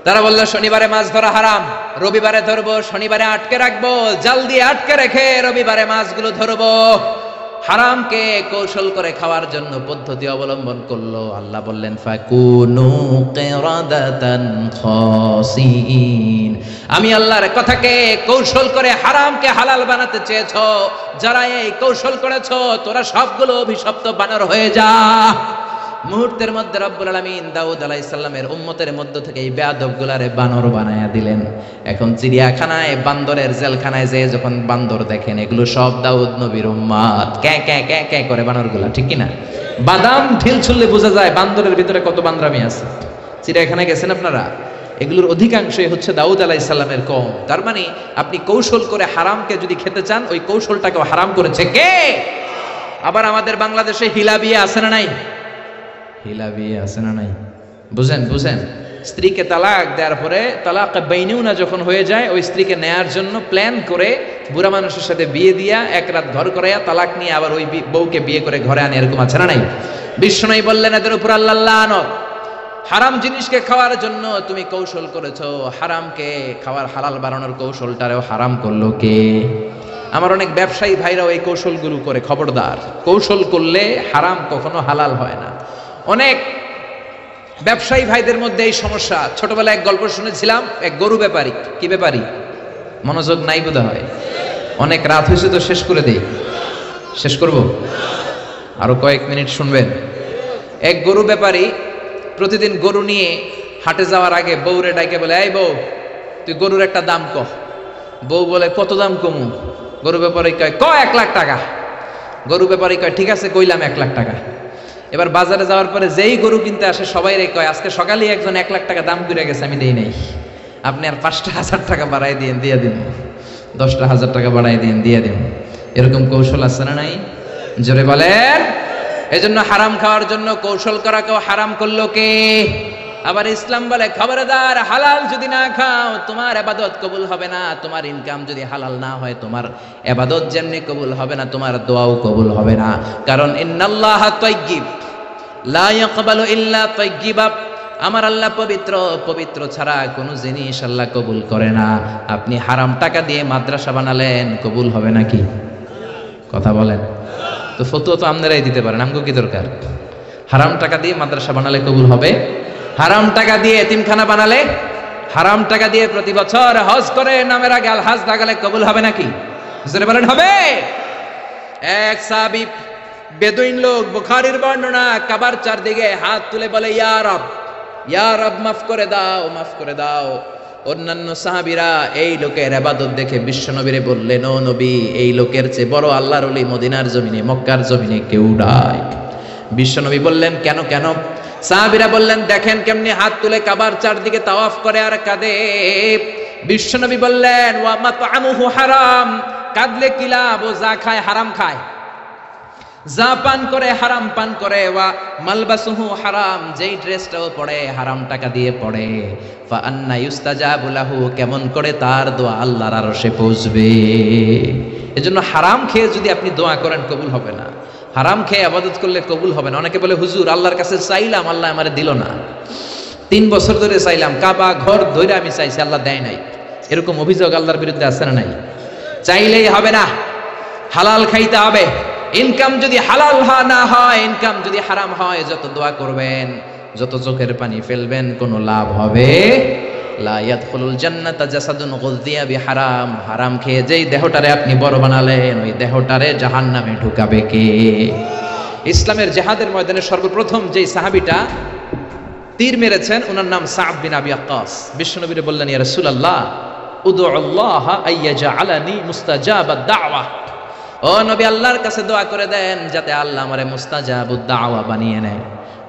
তারা বললো শনিবারে মাছ ধরা হারাম, রবিবারে ধরবো, শনিবারে আটকে রাখবো, জাল দিয়ে আটকে রেখে রবিবারে মাছগুলো ধরবো। হারামকে কৌশল করে খাওয়ার জন্য পদ্ধতি অবলম্বন করলো। আল্লাহ বললেন, ফাকুনু কিরাদাতান খাসিন। আমি আল্লাহর কথাকে কৌশল করে হারামকে হালাল বানাতে চেয়েছো, যারা এই কৌশল করেছো তোরা সবগুলো অভিশপ্ত বানর হয়ে যা। মুহূর্তের মধ্যে রব্বুল আলামিন দাউদ আলাইহিস সালামের উম্মতের মধ্য থেকে এই বেয়াদবগুলারে বানর বানায়া দিলেন। এখন চিড়িয়াখানায়, বান্দরের জেলখানায় যেয়ে যখন বান্দর দেখেন, এগুলো সব দাউদ নবীর উম্মত, ক্যাঁ ক্যাঁ ক্যাঁ ক্যাঁ করে বানরগুলা, ঠিক কিনা? বাদাম ঢিল ছুললে বোঝা যায় বান্দরের ভিতরে কত বান্দরামি আছে। চিড়িয়াখানায় গেছেন আপনারা? এগুলোর অধিকাংশই হচ্ছে দাউদ আলাইহিস সালামের কওম। তার মানে আপনি কৌশল করে হারামকে যদি খেতে চান, ওই কৌশলটাকেও হারাম করেছে কে? আবার আমাদের বাংলাদেশে হিলা বিয়ে আছে না নাই? হিলা বিয়ে আছে না নাই? বুঝেন বুঝেন, স্ত্রীকে তালাক দেওয়ার পরে তালাক বাইনুনা যখন হয়ে যায়, ওই স্ত্রীকে নেয়ার জন্য প্ল্যান করে বুড়া মানুষের সাথে বিয়ে দিয়া এক রাত ঘর করাইয়া তালাক নিয়ে আবার ওই বউকে বিয়ে করে ঘরে আনে, এরকম আছে না নাই? বিশ্বনবী বললেন, এদের উপর আল্লাহ লানত। হারাম জিনিসকে খাওয়ার জন্য তুমি কৌশল করেছো, হারামকে খাওয়ার হালাল বানানোর কৌশলটারেও হারাম করলো কে? আমার অনেক ব্যবসায়ী ভাইরাও এই কৌশলগুলো করে, খবরদার। কৌশল করলে হারাম কখনো হালাল হয় না। অনেক ব্যবসায়ী ভাইদের মধ্যে এই সমস্যা। ছোটবেলায় এক গল্প শুনেছিলাম, এক গরু ব্যাপারী। কি ব্যাপারী? মনোযোগ নাই বোধ হয়, অনেক রাত হয়েছে তো শেষ করে দেই। শেষ করব, আরো কয়েক মিনিট শুনবেন। এক গরু ব্যাপারী প্রতিদিন গরু নিয়ে হাটে যাওয়ার আগে বউরে ডাকে বলে, এই বউ, তুই গরুর একটা দাম কহ। বউ বলে, কত দাম কমু? গরু ব্যাপারী কয়, 1 লাখ টাকা। গরু ব্যাপারী কয়, ঠিক আছে, কইলাম 1 লাখ টাকা। এবার বাজারে যাওয়ার পরে যেই গরু কিনতে আসে সবাই রে কয়, আজকে সকালেই একজন 1 লাখ টাকা দাম করে গেছে, আমি দেই নাই, আপনি আর 5,000 টাকা বাড়াই দিন, দিয়ে দিন, 10,000 টাকা বাড়াই দিন, দিয়ে দিন। এরকম কৌশল আছে না নাই? জোরে বলেন। এজন্য হারাম খাওয়ার জন্য কৌশল করা কেউ হারাম করলো কে? আবার ইসলাম বলে, খবরদার, হালাল যদি না খাও তোমার ইবাদত কবুল হবে না। তোমার ইনকাম যদি হালাল না হয়, তোমার ইবাদত যেমনি কবুল হবে না, তোমার দোয়াও কবুল হবে না। কারণ ইন্নাল্লাহা তাইয়্যিব লা ইয়াকবালু ইল্লা তাইয়্যিবা। আমার আল্লাহ পবিত্র, পবিত্র ছাড়া কোনো জিনিস আল্লাহ কবুল করে না। আপনি হারাম টাকা দিয়ে মাদ্রাসা বানালেন, কবুল হবে নাকি? কথা বলেন তো। ফতোয়া তো আপনারাই দিতে পারেন, আমগো কি দরকার? হারাম টাকা দিয়ে মাদ্রাসা বানালে কবুল হবে? হারাম টাকা দিয়ে এতিমখানা বানালে, হারাম টাকা দিয়ে প্রতি বছর হজ করে নামের আগে আল হাজ লাগালে কবুল হবে নাকি? জোরে বলেন, হবে? এক সাহাবী বেদুইন লোক, বুখারীর বর্ণনা, কাবার চারদিকে হাত তুলে বলে, ইয়া রব, ইয়া রব, মাফ করে দাও, মাফ করে দাও। অন্যান্য সাহাবীরা এই লোকের ইবাদত দেখে বিশ্বনবীরে বললেন, ও নবী, এই লোকের চেয়ে বড় আল্লাহর ওলি মদিনার জমিনে, মক্কার জমিনে কেউ নাই। বিশ্বনবী বললেন, কেন কেন? সাহাবীরা বললেন, দেখেন কেমনি হাত তুলে কাবার চারদিকে তাওয়াফ করে আর কাঁদে। বিশ্বনবী বললেন, ওয়া মাতআমুহু হারাম, কাঁদলে কি লাভ? ও যা খায় হারাম খায়, যা পান করে হারাম পান করে। ওয়া মালবাসুহু হারাম, যেই ড্রেসটাও পরে হারাম টাকা দিয়ে পড়ে। ফা আন্না ইউস্তাজাবু লাহু, কেমন করে তার দোয়া আল্লাহর আরশে পৌঁছবে? এজন্য হারাম খেয়ে যদি আপনি দোয়া করেন, কবুল হবে না। হারাম খেয়ে ইবাদত করলে কবুল হবে না। অনেকে বলে, হুজুর, আল্লাহর কাছে চাইলাম, আল্লাহ আমারে দিল না। 3 বছর ধরে চাইলাম, কাবা ঘর ধরে আমি চাইছি, আল্লাহ দেয় নাই। এরকম অভিযোগ আল্লাহর বিরুদ্ধে আছে না নাই? চাইলেই হবে না, হালাল খাইতে হবে। ইনকাম যদি হালাল না হয়, ইনকাম যদি হারাম হয়, যত দোয়া করবেন, যত চোখের পানি ফেলবেন, কোনো লাভ হবে লা ইয়াদখুলুল জান্নাতা জাসাদুন গুযিয়া বিহারাম। হারাম খেয়ে যেই দেহটারে আপনি বড় বানালেন, ওই দেহটারে জাহান্নামে ঢুকাবে কে? ইসলামের জিহাদের ময়দানে সর্বপ্রথম যেই সাহাবীটা তীর মেরেছেন, ওনার নাম সা'দ বিন আবি ওয়াক্কাস। বিশ্বনবী বললেন, ইয়া রাসূলুল্লাহ উদুল্লাহ আইয়াজআলানি মুস্তাজাবাদ দাওয়া। ও নবী, আল্লাহর কাছে দোয়া করে দেন যাতে আল্লাহ আমারে মুস্তাজাবুদ দাওয়া বানিয়ে নেয়।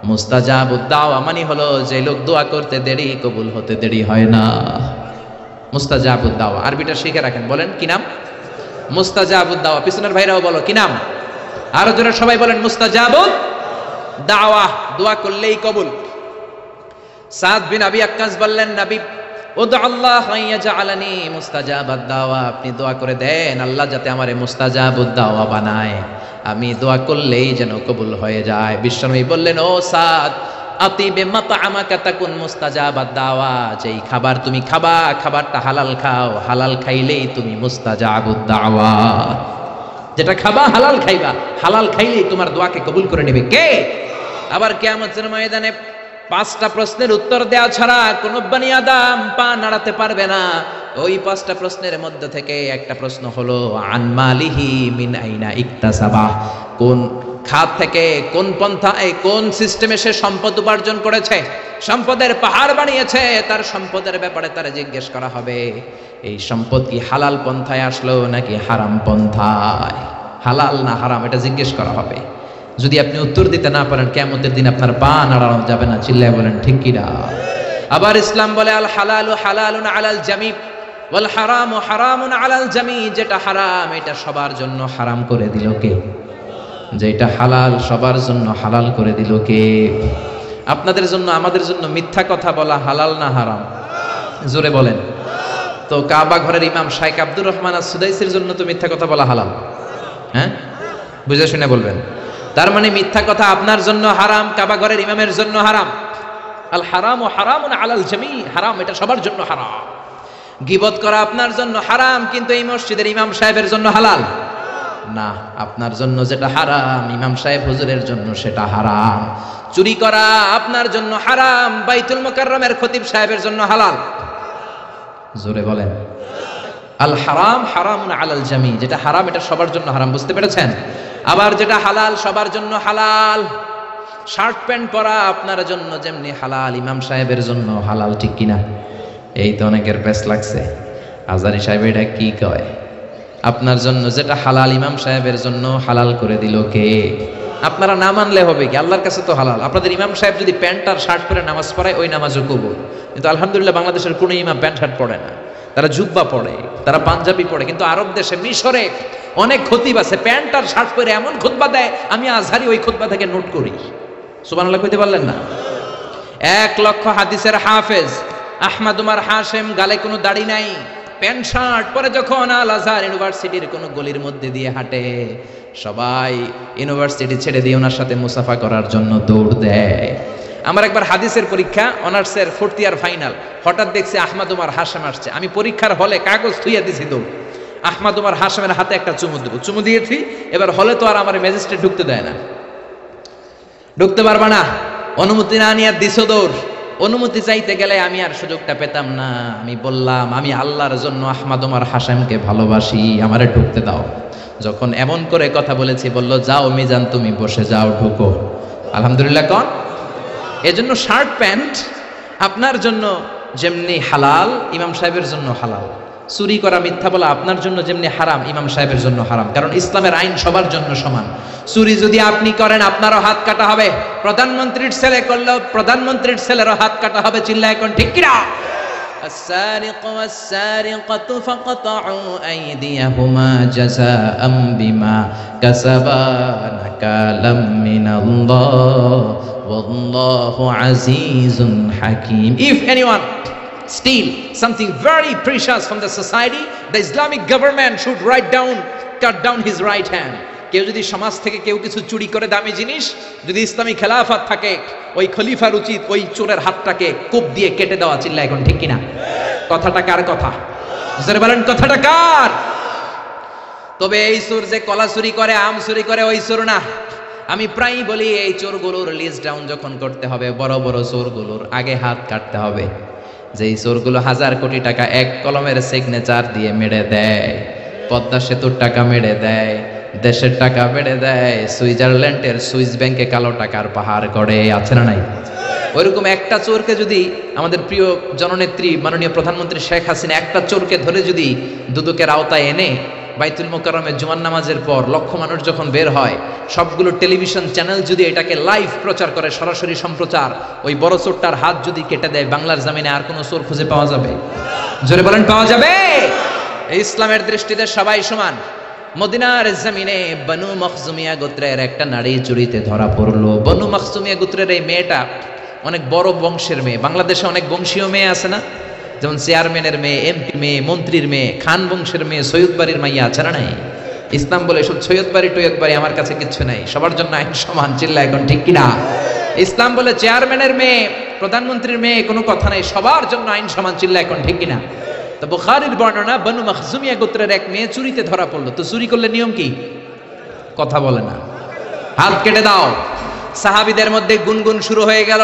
মুস্তাজাবুদ দাওয়া মানে হলো যে লোক দোয়া করতে দেরি, কবুল হতে দেরি হয় না। মুস্তাজাবুদ দাওয়া আরবিটা শিখে রাখেন। বলেন কি নাম? মুস্তাজাবুদ দাওয়া। পিছনের ভাইরাও বলো কি নাম? আরো জোরে সবাই বলেন মুস্তাজাবুদ দাওয়া। দোয়া করলেই কবুল। সা'দ বিন আবি ওয়াক্কাস বললেন, নবী উদুল্লাহ আইয়াজআলানি মুস্তাজাবাদ দাওয়া, আপনি দোয়া করে দেন আল্লাহ যাতে আমারে মুস্তাজাবুদ দাওয়া বানায়, আমি দোয়া করলেই যেন কবুল হয়ে যায়। বিশ্বনবী বললেন, ও সা'দ আতিবে মাতআমাকা তাকুন মুস্তাজাবাদ দাওয়া, যেই খাবার তুমি খাবা, খাবারটা হালাল খাও, হালাল খাইলেই তুমি মুস্তাজাবুদ দাওয়া। যেটা খাবা হালাল খাইবা, হালাল খাইলেই তোমার দোয়াকে কবুল করে নেবে কে? আবার কিয়ামতের ময়দানে 5টা প্রশ্নের উত্তর দেওয়া ছাড়া কোন বনি আদম পা নাড়াতে পারবে না। ওই 5টা প্রশ্নের মধ্যে থেকে একটা প্রশ্ন হলো আন মালিহি মিন আইনা ইকতাসাবা, কোন খাত থেকে, কোন পন্থায়, কোন সিস্টেমে সে সম্পদ উপার্জন করেছে, সম্পদের পাহাড় বানিয়েছে, তার সম্পদের ব্যাপারে তারা জিজ্ঞেস করা হবে। এই সম্পদ কি হালাল পন্থায় আসলো নাকি হারাম পন্থায়, হালাল না হারাম, এটা জিজ্ঞেস করা হবে। যদি আপনি উত্তর দিতে না পারেন, কিয়ামতের দিন আপনার পা নাড়ানো যাবে না। চিল্লায় বলেন ঠিক কি না? আবার ইসলাম বলে আল হালালু হালালুন আলাল জামি ওয়াল হারামু হারামুন আলাল জামি, যেটা হারাম এটা সবার জন্য হারাম করে দিল কে? যেটা হালাল সবার জন্য হালাল করে দিল কে? আপনাদের জন্য, আমাদের জন্য মিথ্যা কথা বলা হালাল না হারাম? জোরে বলেন। তো কাবা ঘরের ইমাম শাইখ আব্দুর রহমান আস-সুদাইসির জন্য তো মিথ্যা কথা বলা হালাল। হ্যাঁ, বুঝে শুনে বলবেন। তার মানে মিথ্যা কথা আপনার জন্য হারাম, কাবা ঘরের ইমামের জন্য হারাম। আল হারামু হারামুন আলাল জামি, হারাম এটা সবার জন্য হারাম। গীবত করা আপনার জন্য হারাম, কিন্তু এই মসজিদের ইমাম সাহেবের জন্য হালাল না। আপনার জন্য যেটা হারাম, ইমাম সাহেব হুজুরের জন্য সেটা হারাম। চুরি করা আপনার জন্য হারাম, বাইতুল মুকাররমের খতিব সাহেবের জন্য হালাল। জোরে বলেন। আল হারাম হারামুন আলাল জামি, যেটা হারাম এটা সবার জন্য হারাম। বুঝতে পেরেছেন? আবার যেটা হালাল সবার জন্য হালাল। শার্ট প্যান্ট পরা আপনার জন্য যেমনি হালাল, ইমাম সাহেবের জন্য হালাল, ঠিক কিনা? এই তো অনেকের পেস লাগছে, আজারি সাহেব এটা কি কয়? আপনার জন্য যেটা হালাল, ইমাম সাহেবের জন্য হালাল করে দিল কে? আপনারা না মানলে হবে কি? আল্লাহর কাছে তো হালাল। আপনাদের ইমাম সাহেব যদি প্যান্ট আর শার্ট পরে নামাজ পড়ায়, ওই নামাজও কবুল। কিন্তু আলহামদুলিল্লাহ বাংলাদেশের কোনো ইমাম প্যান্ট শার্ট পরে না, তারা জুব্বা পড়ে, তারা পাঞ্জাবি পড়ে। কিন্তু আরব দেশে, মিশরে অনেক খতিব আছে প্যান্ট আর শার্ট পরে এমন খুতবা দেয়, আমি আজহারি ওই খুতবা থেকে নোট করি। সুবহানাল্লাহ কইতে পারলেন না? 1 লক্ষ হাদিসের হাফেজ আহমদ উমর হাশেম, গালে কোনো দাড়ি নাই, প্যান্ট শার্ট পরে যখন আল আজহার ইউনিভার্সিটির কোনো গলির মধ্যে দিয়ে হাঁটে, সবাই ইউনিভার্সিটি ছেড়ে দিয়ে ওনার সাথে মুসাফা করার জন্য দৌড় দেয়। আমার একবার হাদিসের পরীক্ষা, অনার্সের 4th ইয়ার ফাইনাল, হঠাৎ দেখছি আহমদ উমর হাশেম আসছে। আমি পরীক্ষার হলে কাগজ থুইয়া দিছি দৌড়। আহমদ উমর হাশেমের হাতে একটা চুমু দেবো, চুমু দিয়েছি। এবার হলে তো আর আমার ম্যাজিস্ট্রেট ঢুকতে দেয় না, ঢুকতে পারবা না, অনুমতি না নিয়ে দিছো দৌড়। অনুমতি চাইতে গেলে আমি আর সুযোগটা পেতাম না। আমি বললাম, আমি আল্লাহর জন্য আহমদ উমর হাশেমকে ভালোবাসি, আমারে ঢুকতে দাও। যখন এমন করে কথা বলেছি, বলল যাও মিজান তুমি বসে যাও, ঢুকো। আলহামদুলিল্লাহ কন। এজন্য শার্ট প্যান্ট আপনার জন্য যেমনি হালাল, ইমাম সাহেবের জন্য হালাল। চুরি করা, মিথ্যা বলা আপনার জন্য যেমনি হারাম, ইমাম সাহেবের জন্য হারাম। কারণ ইসলামের আইন সবার জন্য সমান। চুরি যদি আপনি করেন, আপনারও হাত কাটা হবে। প্রধানমন্ত্রীর ছেলে করলেও প্রধানমন্ত্রীর ছেলেরও হাত কাটা হবে। চিল্লায় এখন ঠিক কিনা? السارق والسارقة فقطعوا أيديهما جزاء بما كسبا نكالا من الله والله عزيز حكيم. If anyone steal something very precious from the society, the Islamic government should cut down his right hand. কেউ যদি সমাজ থেকে কেউ কিছু চুরি করে দামি জিনিস, যদি ইসলামী খেলাফত থাকে, ওই খলিফার উচিত ওই চোরের হাতটাকে কোপ দিয়ে কেটে দেওয়া। চিল্লা এখন ঠিক কিনা? কথাটা কার কথা? জোরে বলেন, কথাটা কার? তবে এই চোর যে কলা চুরি করে, আম চুরি করে, ওই চোর না। আমি প্রায়ই বলি এই চোরগুলোর লিস্ট ডাউন যখন করতে হবে, বড় বড় চোরগুলোর আগে হাত কাটতে হবে। যেই চোরগুলো হাজার কোটি টাকা এক কলমের সিগনেচার দিয়ে মেরে দেয়, পদ্মা সেতুর টাকা মেরে দেয়, দেশের টাকা মেরে দেয়, সুইজারল্যান্ডের সুইস ব্যাংকে কালো টাকার পাহাড় করে, আছে না নাই? ওইরকম একটা চোরকে যদি আমাদের প্রিয় জননেত্রী মাননীয় প্রধানমন্ত্রী শেখ হাসিনা একটা চোরকে ধরে যদি দুদকের আওতায় এনে বাইতুল মোকাররমে জুমার নামাজের পর লক্ষ মানুষ যখন বের হয়, সবগুলো টেলিভিশন চ্যানেল যদি এটাকে লাইভ প্রচার করে, সরাসরি সম্প্রচার, ওই বড় চোরটার হাত যদি কেটে দেয়, বাংলার জমিনে আর কোনো চোর খুঁজে পাওয়া যাবে? জোরে বলেন, পাওয়া যাবে? ইসলামের দৃষ্টিতে সবাই সমান। মদিনার জমিনে বনু মখজুমিয়া গোত্রের একটা নারী চুরিতে ধরা পড়লো। বনু মখজুমিয়া গোত্রের এই মেয়েটা অনেক বড় বংশের মেয়ে। বাংলাদেশে অনেক বংশীয় মেয়ে আছে না, যেমন চেয়ারম্যানের মেয়ে, এমপি মেয়ে, মন্ত্রীর মেয়ে, খান বংশের মেয়ে, সৈয়দ বাড়ির মাইয়া, আছে না নাই? ইসলাম বলে সব সৈয়দ বাড়ি টৈয়দ বাড়ি আমার কাছে কিচ্ছু নাই, সবার জন্য আইন সমান। চিল্লা এখন ঠিক কিনা? ইসলাম বলে চেয়ারম্যানের মেয়ে, প্রধানমন্ত্রীর মেয়ে, কোনো কথা নাই, সবার জন্য আইন সমান। চিল্লা এখন ঠিক কিনা? তো বুখারীর বর্ণনা, বনু মখজুমিয়া গোত্রের এক মেয়ে চুরিতে ধরা পড়লো। তো চুরি করলে নিয়ম কি? কথা বলে না, হাত কেটে দাও। সাহাবীদের মধ্যে গুনগুন শুরু হয়ে গেল।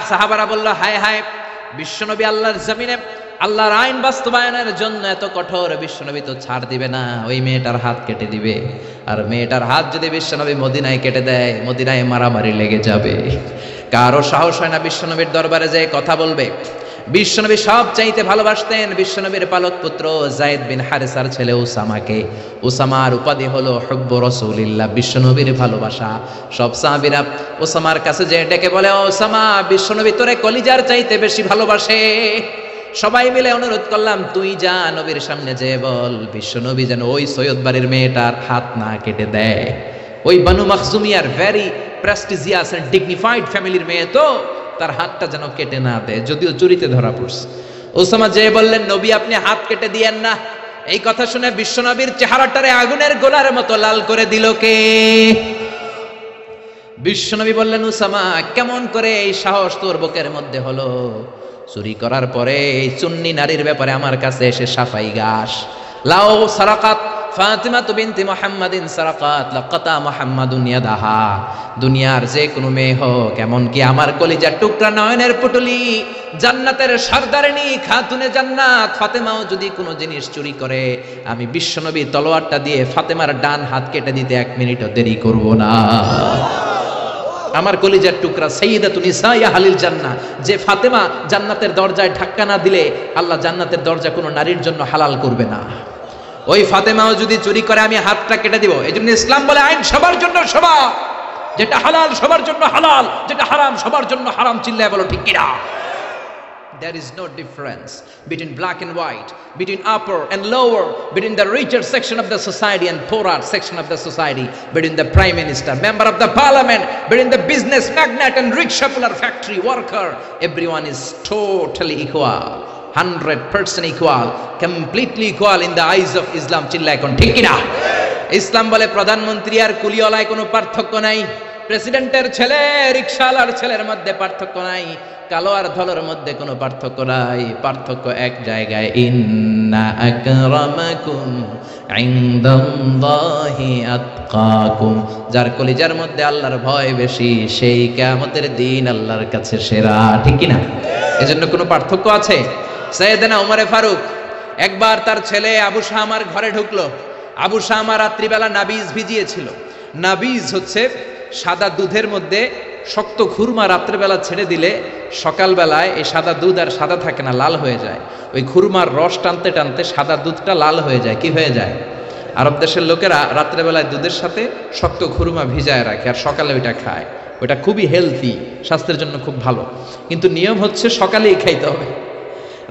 সাহাবারা বলল, হায় হায়, বিশ্বনবী আল্লাহর জমিনে আল্লাহর আইন বাস্তবায়নের জন্য এত কঠোর, বিশ্বনবী তো ছাড় দিবে না, ওই মেয়েটার হাত কেটে দিবে। আর মেয়েটার হাত যদি বিশ্বনবী মদিনায় কেটে দেয়, মদিনায় মারামারি লেগে যাবে। কারো সাহস হয় না বিশ্বনবীর দরবারে যেয়ে কথা বলবে। বিশ্বনবী সব চাইতে ভালোবাসতেন বিশ্বনবীর পালক পুত্র যায়েদ বিন হারেসার ছেলে উসামাকে। উসামার উপাধি হলো হুব্বু রাসূলিল্লাহ, বিশ্বনবীর ভালোবাসা। সব সাহাবীরা উসামার কাছে যে ডেকে বলে, উসামা, বিশ্বনবী তোরে কলিজার চাইতে বেশি ভালোবাসে। সবাই মিলে অনুরোধ করলাম, তুই যা নবীর সামনে যেয়ে বল বিশ্বনবী যেন ওই সৈয়দ বাড়ির মেয়েটার হাত না কেটে দেয়। ওই বনু মখজুমিয়ার ভেরি প্রেস্টিজিয়াস এন্ড ডিগনিফাইড ফ্যামিলির মেয়ে, তো তার হাতটা যেন কেটে না দেয়, যদিও চুরিতে ধরা পড়ছে। ওসামা যে বললেন, নবী আপনি হাত কেটে দিয়েন না। এই কথা শুনে বিশ্বনবীর চেহারাটারে আগুনের গোলার মতো লাল করে দিল কে? বিশ্বনবী বললেন, উসামা, কেমন করে এই সাহস তোর বুকের মধ্যে হলো? চুরি করার পরে এই চুন্নি নারীর ব্যাপারে আমার কাছে এসে সাফাই গাস। লাও সারাকাত ফাতিমা বিনতি মুহাম্মাদিন সারাকাত লাকাতা মুহাম্মাদুন ইয়াদাহা। দুনিয়ার যে কোনো মেয়ে হোক, এমনকি আমার কলিজার টুকরা নয়নের পুটুলি জান্নাতের সরদারিনী খাতুনে জান্নাত ফাতেমাও যদি কোনো জিনিস চুরি করে, আমি বিশ্বনবী তলোয়ারটা দিয়ে ফাতেমার ডান হাত কেটে দিতে 1 মিনিটও দেরি করব না। আমার কলিজার টুকরা সাইয়্যিদাতুন নিসা আহলিল জান্নাহ, যে ফাতেমা জান্নাতের দরজায় ধাক্কা না দিলে আল্লাহ জান্নাতের দরজা কোনো নারীর জন্য হালাল করবে না। ওই ফাতেমাও যদি চুরি করে, আমি হাতটা কেটে দিব। এই জন্য ইসলাম বলে আইন সবার জন্য সমান। যেটা হালাল সবার জন্য হালাল, যেটা হারাম সবার জন্য হারাম। চিল্লায় বলো ঠিক কিনা? There is no difference between black and white, between upper and lower, between the richer section of the society and poorer section of the society, between the prime minister, member of the parliament, between the business magnate and rickshaw puller, factory worker. Everyone is totally equal, 100% equal, completely equal in the eyes of Islam. চিল্লা এখন ঠিক কিনা? ইসলাম বলে প্রধানমন্ত্রী আর কুলিওয়ালায় কোনো পার্থক্য নাই, প্রেসিডেন্টের ছেলে রিকশাওয়ালার ছেলের মধ্যে পার্থক্য নাই, কালো আর ধলার মধ্যে কোনো পার্থক্য নাই। পার্থক্য এক জায়গায়, ইন্না আকরামাকুম ইনদাল্লাহি আতকাকুম। যার কলিজার মধ্যে আল্লাহর ভয় বেশি, সেই কিয়ামতের দিন আল্লাহর কাছে সেরা। ঠিক কিনা? এজন্য কোনো পার্থক্য আছে? সাইয়েদনা ওমরে ফারুক একবার তার ছেলে আবু শামার ঘরে ঢুকলো। আবু শামা রাত্রিবেলা নাবিজ ভিজিয়েছিল। নাবিজ হচ্ছে সাদা দুধের মধ্যে শক্ত খুরমা রাত্রেবেলা ছেড়ে দিলে সকালবেলায় এই সাদা দুধ আর সাদা থাকে না, লাল হয়ে যায়। ওই খুরমার রস টানতে টানতে সাদা দুধটা লাল হয়ে যায়। কি হয়ে যায়? আরব দেশের লোকেরা রাত্রেবেলায় দুধের সাথে শক্ত খুরমা ভিজায় রাখে আর সকালে ওইটা খায়। ওইটা খুবই হেলদি, স্বাস্থ্যের জন্য খুব ভালো। কিন্তু নিয়ম হচ্ছে সকালেই খাইতে হবে।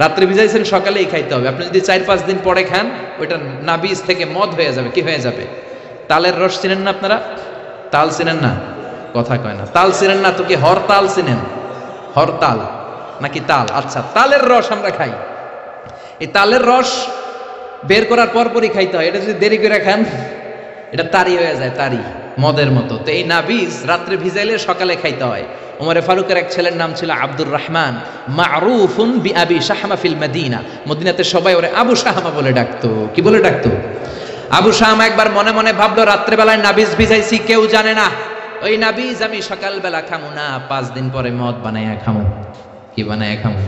রাত্রে ভিজাইছেন, সকালেই খাইতে হবে। আপনি যদি 4-5 দিন পরে খান, ওইটা নাবিজ থেকে মদ হয়ে যাবে। কি হয়ে যাবে? তালের রস চিনেন না আপনারা? তাল চিনেন না? কথা কয় না। তাল চিনেন না তো কি হরতাল চিনেন? হরতাল নাকি তাল? আচ্ছা, তালের রস আমরা খাই। এই তালের রস বের করার পরপরই খাইতে হয়। এটা যদি দেরি করে খান, এটা তারি হয়ে যায়, তারি, মদের মতো। তো এই নাবিজ রাত্রে ভিজাইলে সকালে খাইতে হয়। ওমরে ফারুকের এক ছেলের নাম ছিল আব্দুর রহমান, মারুফুন বিআবি শাহমা ফিল মদিনা। মদিনাতে সবাই ওরে আবু শাহমা বলে ডাকতো। কি বলে ডাকতো? আবু শামা একবার মনে মনে ভাবলো, রাত্রেবেলায় নাবিজ ভিজাইছি, কেউ জানে না, ওই নাবিজ আমি সকালবেলা খামু না, 5 দিন পরে মদ বানাইয়া খামু। কি বানাইয়া খামু?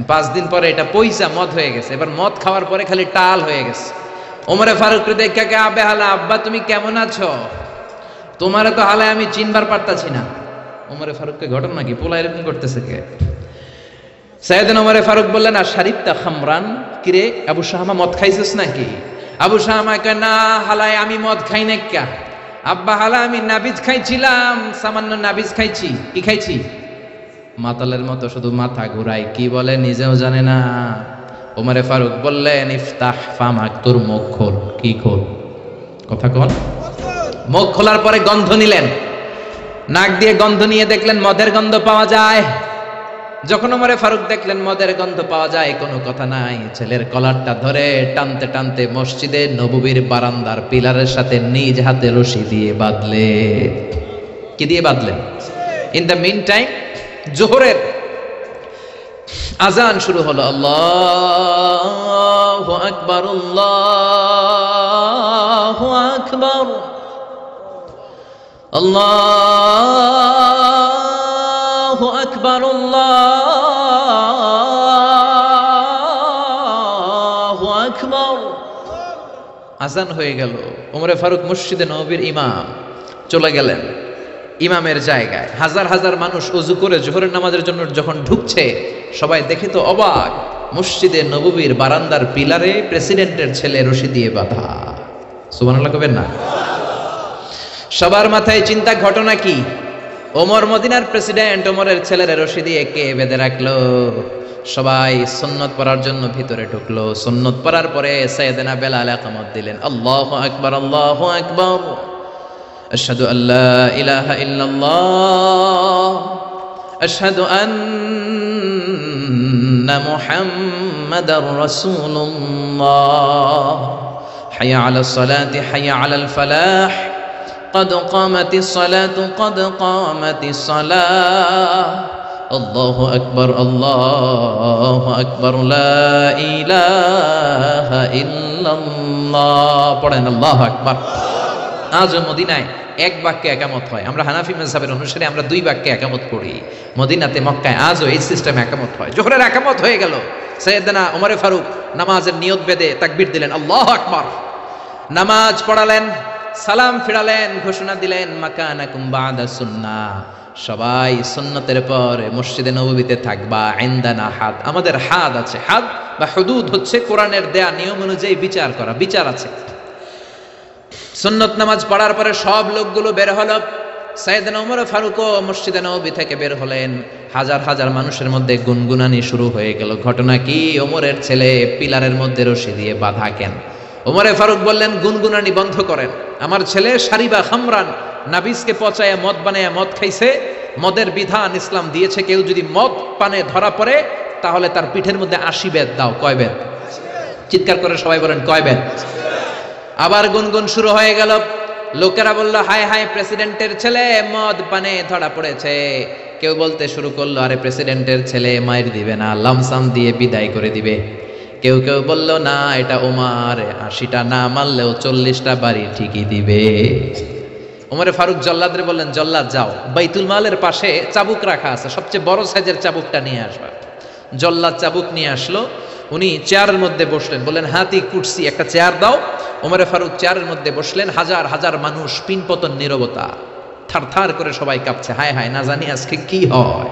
5 দিন পরে এটা পয়সা মদ হয়ে গেছে, এবার মদ খাওয়ার পরে খালি টাল হয়ে গেছে। ওমরে ফারুক দেখে কে, আবে হালা, আব্বা তুমি কেমন আছো? তোমারে তো হালায় আমি চিনবার পারতাছি না। ওমরে ফারুককে ঘটনা কি, পোলা এরকম করতেছে কে? সাইয়েদনা ওমরে ফারুক বললেন, আর শারিবতা খামরান, কিরে আবু শামা মদ খাইছিস নাকি? আবু শামা কয়, না হালায় আমি মদ খাই না। কে? আব্বা হালা আমি নাবিজ খাইছিলাম, সামান্য নাবিজ খাইছি। কি খাইছি? মাতালের মতো শুধু মাথা ঘুরাই, কি বলে নিজেও জানে না। ওমরে ফারুক বললেন, ইফতাহ ফামাক, তোর মুখ খোল। কি খোল? কথা কল। মুখ খোলার পরে গন্ধ নিলেন, নাক দিয়ে গন্ধ নিয়ে দেখলেন মদের গন্ধ পাওয়া যায়। যখন ওমরে ফারুক দেখলেন মদের গন্ধ পাওয়া যায়, কোনো কথা নাই, ছেলের কলারটা ধরে টানতে টানতে মসজিদে নববীর বারান্দার পিলারের সাথে নিজ হাতে রশি দিয়ে বাঁধলে। কি দিয়ে বাঁধলেন? ইন দ্য মিন টাইম জোহরের আজান শুরু হলো। আল্লাহু আকবার, আল্লাহু আকবার, আল্লাহু আকবার, আল্লাহু আকবার। আজান হয়ে গেল। ওমরে ফারুক মসজিদে নববীর ইমাম, চলে গেলেন ইমামের জায়গায়। হাজার হাজার মানুষ ওযু করে জোহরের নামাজের জন্য যখন ঢুকছে, সবাই দেখে তো অবাক, মসজিদে নববীর বারান্দার পিলারে প্রেসিডেন্টের ছেলে রশি দিয়ে বাঁধা। সুবহানাল্লাহ কবেন না? সবার মাথায় চিন্তা, ঘটনা কি? ওমর মদিনার প্রেসিডেন্ট, ওমরের ছেলের রশি দিয়ে কে বেঁধে রাখলো? সবাই সুন্নত পড়ার জন্য ভিতরে ঢুকলো। সুন্নত পড়ার পরে সাইয়েদনা বেলাল ইকামত দিলেন, আল্লাহু আকবার, আল্লাহু আকবার, আশহাদু আল্লা ইলাহা ইল্লাল্লাহ, আশহাদু আন্না মুহাম্মাদার রাসূলুল্লাহ, হাইয়া আলাস সালাতি, হাইয়া আলাল ফালাহ, قد قامت الصلاة قد قامت الصلاة, الله أكبر الله أكبر لا إله إلا الله। পড়েন আল্লাহু আকবার। আজ মদিনায় এক বাক্যে একামত হয়। আমরা হানাফি মাযহাবের অনুসারে আমরা 2 বাক্যে একামত পড়ি। মদিনাতে, মক্কায় আজও এই সিস্টেমে একামত হয়। জোহরের একামত হয়ে গেল। সাইয়েদনা ওমরে ফারুক নামাজের নিয়ত বেঁধে তাকবীর দিলেন, আল্লাহু আকবার। নামাজ পড়ালেন, সালাম ফিরালেন, ঘোষণা দিলেন, মাকানাকুম বাদা সুন্নাহ, সবাই সুন্নতের পর মসজিদে নববীতে থাকবা। ইনদানা হাদ, আমাদের হাদ আছে। হাদ বা হুদুদ হচ্ছে কোরআনের দেয়া নিয়ম অনুযায়ী বিচার করা, বিচার আছে। সুন্নত নামাজ পড়ার পরে সব লোকগুলো বের হলো। সাইয়েদনা ওমর ফারুকও মসজিদে নববী থেকে বের হলেন। হাজার হাজার মানুষের মধ্যে গুনগুনানি শুরু হয়ে গেল। ঘটনা কি? ওমরের ছেলে পিলারের মধ্যে রশি দিয়ে বাঁধা কেন? ওমরে ফারুক বললেন, গুনগুনানি বন্ধ করেন। আমার ছেলে শারিবা খামরান, নাবিজকে পচায়া মদ বানায়া মদ খাইছে। মদের বিধান ইসলাম দিয়েছে, কেউ যদি মদ পানে ধরা পড়ে তাহলে তার পিঠের মধ্যে 80 বেত দাও। কয় বেত? চিৎকার করে সবাই বলেন, কয় বেত? আবার গুনগুন শুরু হয়ে গেল। লোকেরা বলল, হায় হায়, প্রেসিডেন্টের ছেলে মদ পানে ধরা পড়েছে। কেউ বলতে শুরু করলো, আরে প্রেসিডেন্টের ছেলে মাইর দিবে না, লামসাম দিয়ে বিদায় করে দিবে। কেউ কেউ বলল, না এটা ওমর, 80টা না মারলেও 40টা বাড়ি ঠিকই দিবে। ওমরে ফারুক জল্লাদরে বললেন, জল্লাদ যাও, বাইতুল মালের পাশে চাবুক রাখা আছে, সবচেয়ে বড় সাইজের চাবুকটা নিয়ে আসবা। জল্লাদ চাবুক নিয়ে আসলো। উনি চেয়ারের মধ্যে বসলেন, বললেন, হাতি কুটসি, একটা চেয়ার দাও। ওমরে ফারুক চেয়ারের মধ্যে বসলেন। হাজার হাজার মানুষ, পিনপতন নীরবতা, থারথার করে সবাই কাঁপছে, হায় হায়, না জানি আজকে কি হয়।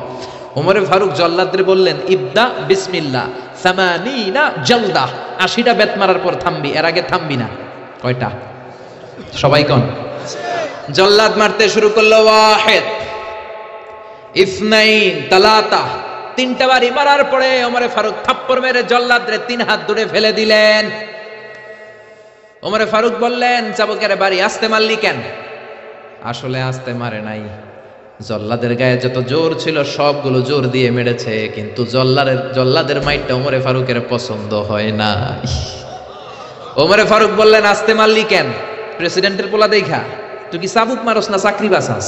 ওমরে ফারুক জল্লাদরে বললেন, ইবদা বিসমিল্লাহ, 80 জলদা, 80টা বেত মারার পর থামবি, এর আগে থামবি না। কয়টা? সবাই কোন? জল্লাদ মারতে শুরু করলো, ওয়াহিদ, ইসনাইন, তালাতা, 3টা বাড়ি মারার পরে ওমরে ফারুক থাপ্পড় মেরে জল্লাদরে 3 হাত দূরে ফেলে দিলেন। ওমরে ফারুক বললেন, চাবুকের বাড়ি আস্তে মারলি কেন? আসলে আস্তে মারে নাই, জল্লাদের গায়ে যত জোর ছিল সবগুলো জোর দিয়ে মেরেছে, কিন্তু জল্লাদের মাইটটা ওমরে ফারুকের পছন্দ হয় না। ওমরে ফারুক বললেন, আস্তে মারলি কেন? প্রেসিডেন্টের পোলা দেখা, তুই কি চাবুক মারস না চাকরি বাঁচাস?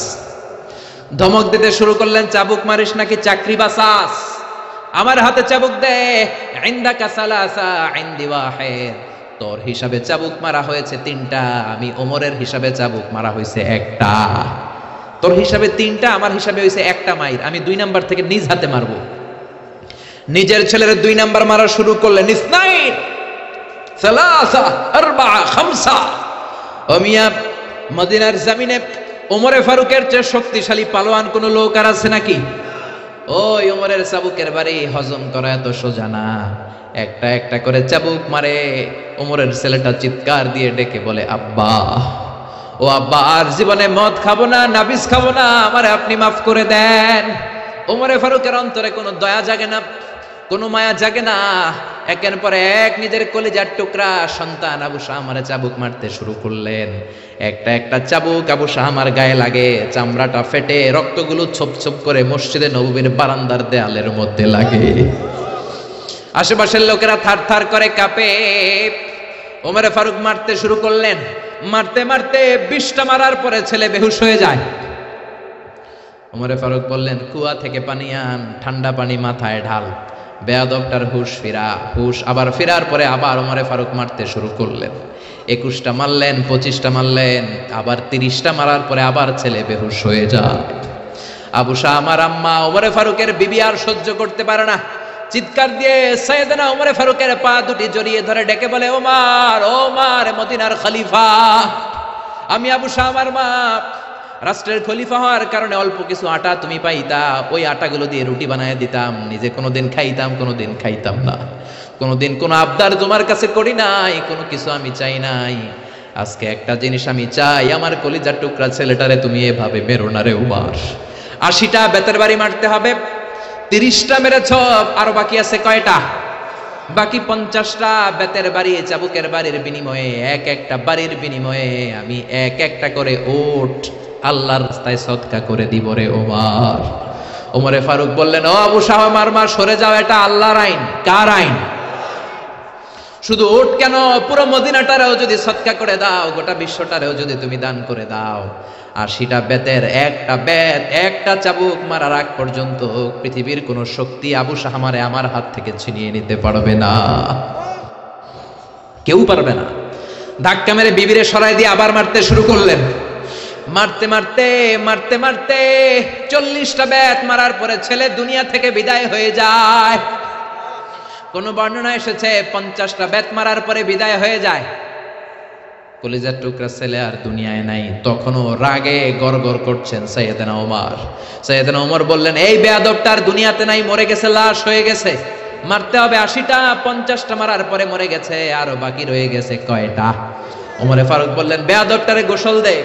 ধমক দিতে শুরু করলেন, চাবুক মারিস নাকি চাকরি বাঁচাস? আমার হাতে চাবুক দে। ইনদাকা সালাসা ইনদি ওয়াহিদ, তোর হিসাবে চাবুক মারা হয়েছে 3টা, আমি ওমরের হিসাবে চাবুক মারা হয়েছে 1টা। তোর হিসাবে 3টা, আমার হিসাবে হয়েছে 1টা মাইর, আমি 2 নাম্বার থেকে নিজ হাতে মারবো। নিজের ছেলের 2 নাম্বার মারা শুরু করলেন। ইসনাইন সালাসা আরবা খামসা। ও মিয়া, মদিনার জমিনে ওমরে ফারুকের চেয়ে শক্তিশালী পালোয়ান কোন লোক আর আছে নাকি? ওই ওমরের চাবুকের বাড়ি হজম করা এত সোজা না। একটা একটা করে চাবুক মারে। ওমরের ছেলেটা চিৎকার দিয়ে ডেকে বলে, আব্বা, ও আব্বা, আর জীবনে মদ খাবো না, নাবিস খাবো না, আমারে আপনি মাফ করে দেন। ওমরে ফারুকের অন্তরে কোনো দয়া জাগে না, কোনো মায়া জাগে না। একের পর এক নিজের কলিজার টুকরা সন্তান আবু শাহমারে চাবুক মারতে শুরু করলেন। একটা একটা চাবুক আবু শাহমার গায়ে লাগে, চামড়াটা ফেটে রক্তগুলো ছোপ ছোপ করে মসজিদে নববীর বারান্দার দেয়ালের মধ্যে লাগে। আশেপাশের লোকেরা থার থার করে কাঁপে। ওমরে ফারুক মারতে শুরু করলেন। মারতে মারতে 20টা মারার পরে ছেলে বেহুশ হয়ে যায়। ওমরে ফারুক বললেন, কুয়া থেকে পানি আন, ঠান্ডা পানি মাথায় ঢাল। বেয়াদবটার হুশ আবার ফেরার পরে আবার ওমরে ফারুক মারতে শুরু করলেন। 21টা মারলেন, 25টা মারলেন, আবার 30টা মারার পরে আবার ছেলে বেহুশ হয়ে যায়। আবু শাহ আমার আম্মা ওমরে ফারুকের বিবি আর সহ্য করতে পারে না, চিৎকার দিয়ে সাইয়েদনা ওমরে ফারুকের পা দুটি জড়িয়ে ধরে ডেকে বলে, ওমর, ওমর মদিনার খলিফা। আমি আবু শাহ আমার মা রাষ্ট্রের খলিফা হওয়ার কারণে অল্প কিছু আটা তুমি পাইতা, ওই আটাগুলো দিয়ে রুটি বানায় দিতাম, নিজে কোনোদিন খাইতাম, কোনোদিন খাইতাম না। কোনোদিন কোনো আবদার তোমার কাছে করি নাই, কোনো কিছু আমি চাই নাই। আজকে একটা জিনিস আমি চাই, আমার কলিজার টুকরা ছেলেটারে তুমি এভাবে মেরো না রে উমার। 80টা বেতের বাড়ি মারতে হবে। 30টা মেরেছ, আরো বাকি আছে কয়টা? বাকি 50টা বেতের বাড়ি, চাবুকের বাড়ির বিনিময়ে, এক একটা বাড়ির বিনিময়ে আমি এক একটা করে ওট আল্লাহর রাস্তায় সদকা করে দিব রে ওমর। ওমরে ফারুক বললেন, ও আবু শাহ আমার মা, সরে যাও, এটা আল্লাহর আইন। কার আইন? শুধু ওট কেন, পুরো মদিনাটারেও যদি সদকা করে দাও, গোটা বিশ্বটারেও যদি তুমি দান করে দাও, 80টা বেতের একটা বেত, একটা চাবুক মারার আগ পর্যন্ত পৃথিবীর কোন শক্তি আবু শাহমারে আমার হাত থেকে ছিনিয়ে নিতে পারবে না, কেউ পারবে না। ধাক্কা মেরে বিবিরে সরাই দিয়ে আবার মারতে শুরু করলেন। মারতে মারতে মারতে মারতে 40টা বেত মারার পরে ছেলে দুনিয়া থেকে বিদায় হয়ে যায়। কোন বর্ণনা এসেছে 50টা বেত মারার পরে বিদায় হয়ে যায়। কলিজার টুকরা ছেলে আর দুনিয়ায় নাই। তখনও রাগে গড়গড় করছেন সাইয়েদনা ওমর। সাইয়েদনা ওমর বললেন, এই বেয়াদবটার দুনিয়াতে নাই, মরে গেছে, লাশ হয়ে গেছে, মারতে হবে 80টা। 50টা মারার পরে মরে গেছে, আরো বাকি রয়ে গেছে কয়টা? ওমরে ফারুক বললেন, বেয়াদবটারে গোসল দে,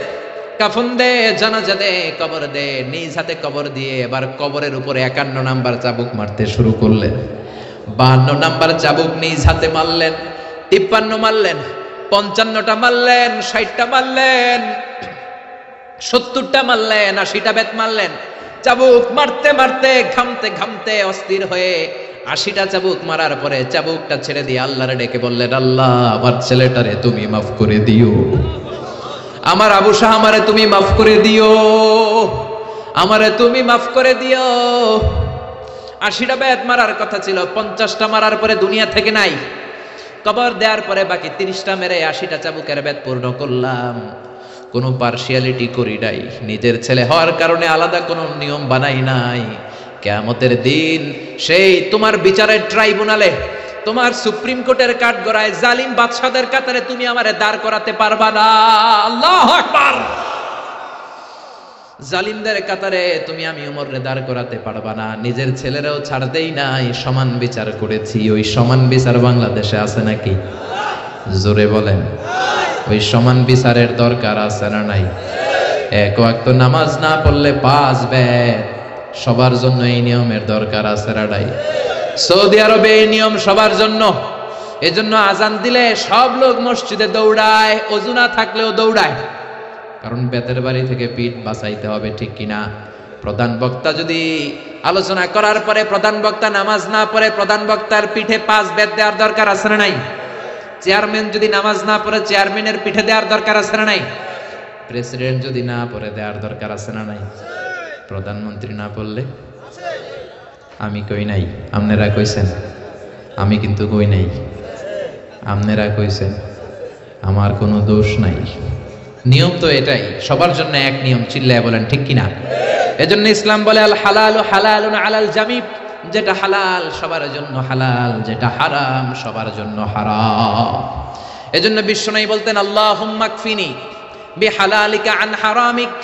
কাফন দে, জানাজা দে, কবর দে। নিজ হাতে কবর দিয়ে এবার কবরের উপরে 51 নাম্বার চাবুক মারতে শুরু করলেন। 52 নাম্বার চাবুক নিজ হাতে মারলেন, 53 মারলেন, 55টা মারলেন, 60টা মারলেন, 70টা মারলেন, 80টা বেত মারলেন। চাবুক মারতে মারতে ঘামতে ঘামতে অস্থির হয়ে 80টা চাবুক মারার পরে চাবুকটা ছেড়ে দিয়ে আল্লাহরে ডেকে বললেন, আল্লাহ, আমার ছেলেটারে তুমি মাফ করে দিও, আমার আবু শাহ আমারে তুমি মাফ করে দিও, আমারে তুমি মাফ করে দিও। 80টা বেত মারার কথা ছিল, 50টা মারার পরে দুনিয়া থেকে নাই। কবর দেওয়ার পরে বাকি 30টা মেরে 80টা চাবুকের বেত পূর্ণ করলাম। কোনো পার্সিয়ালিটি করি নাই, নিজের ছেলে হওয়ার কারণে আলাদা কোনো নিয়ম বানাই নাই। কিয়ামতের দিন সেই তোমার বিচারের ট্রাইব্যুনালে, তোমার সুপ্রিম কোর্টের কাঠগড়ায় জালিম বাদশাদের কাতারে তুমি আমারে দাঁড় করাতে পারবা না। আল্লাহু আকবার। জালিমদের কাতারে তুমি আমি ওমরে দাঁড় করাতে পারবা না। নিজের ছেলেরাও ছাড় দেই নাই, সমান বিচার করেছি। ওই সমান বিচার বাংলাদেশে আছে নাকি? জোরে বলেন, ওই সমান বিচারের দরকার আছে না নাই? এক ওয়াক্ত নামাজ না পড়লে 5 বেত, সবার জন্য এই নিয়মের দরকার আছে না নাই? সৌদি আরবে এই নিয়ম সবার জন্য। এজন্য আজান দিলে সব লোক মসজিদে দৌড়ায়, ওযু না থাকলেও দৌড়ায়, কারণ বেতের বাড়ি থেকে পিঠ বাঁচাইতে হবে, ঠিক কিনা? প্রধান বক্তা যদি আলোচনা করার পরে প্রধান বক্তা নামাজ না পড়ে, প্রধান বক্তার পিঠে 5 বেত দেওয়ার দরকার আছে না নাই? চেয়ারম্যান যদি নামাজ না পড়ে, চেয়ারম্যানের পিঠে দেওয়ার দরকার আছে না নাই? প্রেসিডেন্ট যদি না পড়ে, দেওয়ার দরকার আছে না নাই? প্রধানমন্ত্রী না পড়লে? আমি কই নাই, আপনারা কইছেন, আমি কিন্তু কই নাই। আপনারা কইছেন, আমার কোনো দোষ নাই। নিয়ম তো এটাই, সবার জন্য এক নিয়ম, চিল্লায় বলেন ঠিক কিনা? এজন্য ইসলাম বলে আল হালালু হালালুন আলাল জামি, যেটা হালাল সবার জন্য হালাল, যেটা হারাম সবার জন্য হারাম। এজন্য বিশ্বনবী বলতেন আল্লাহুম্মা কফিনি বিহালালিকা আন হারামিক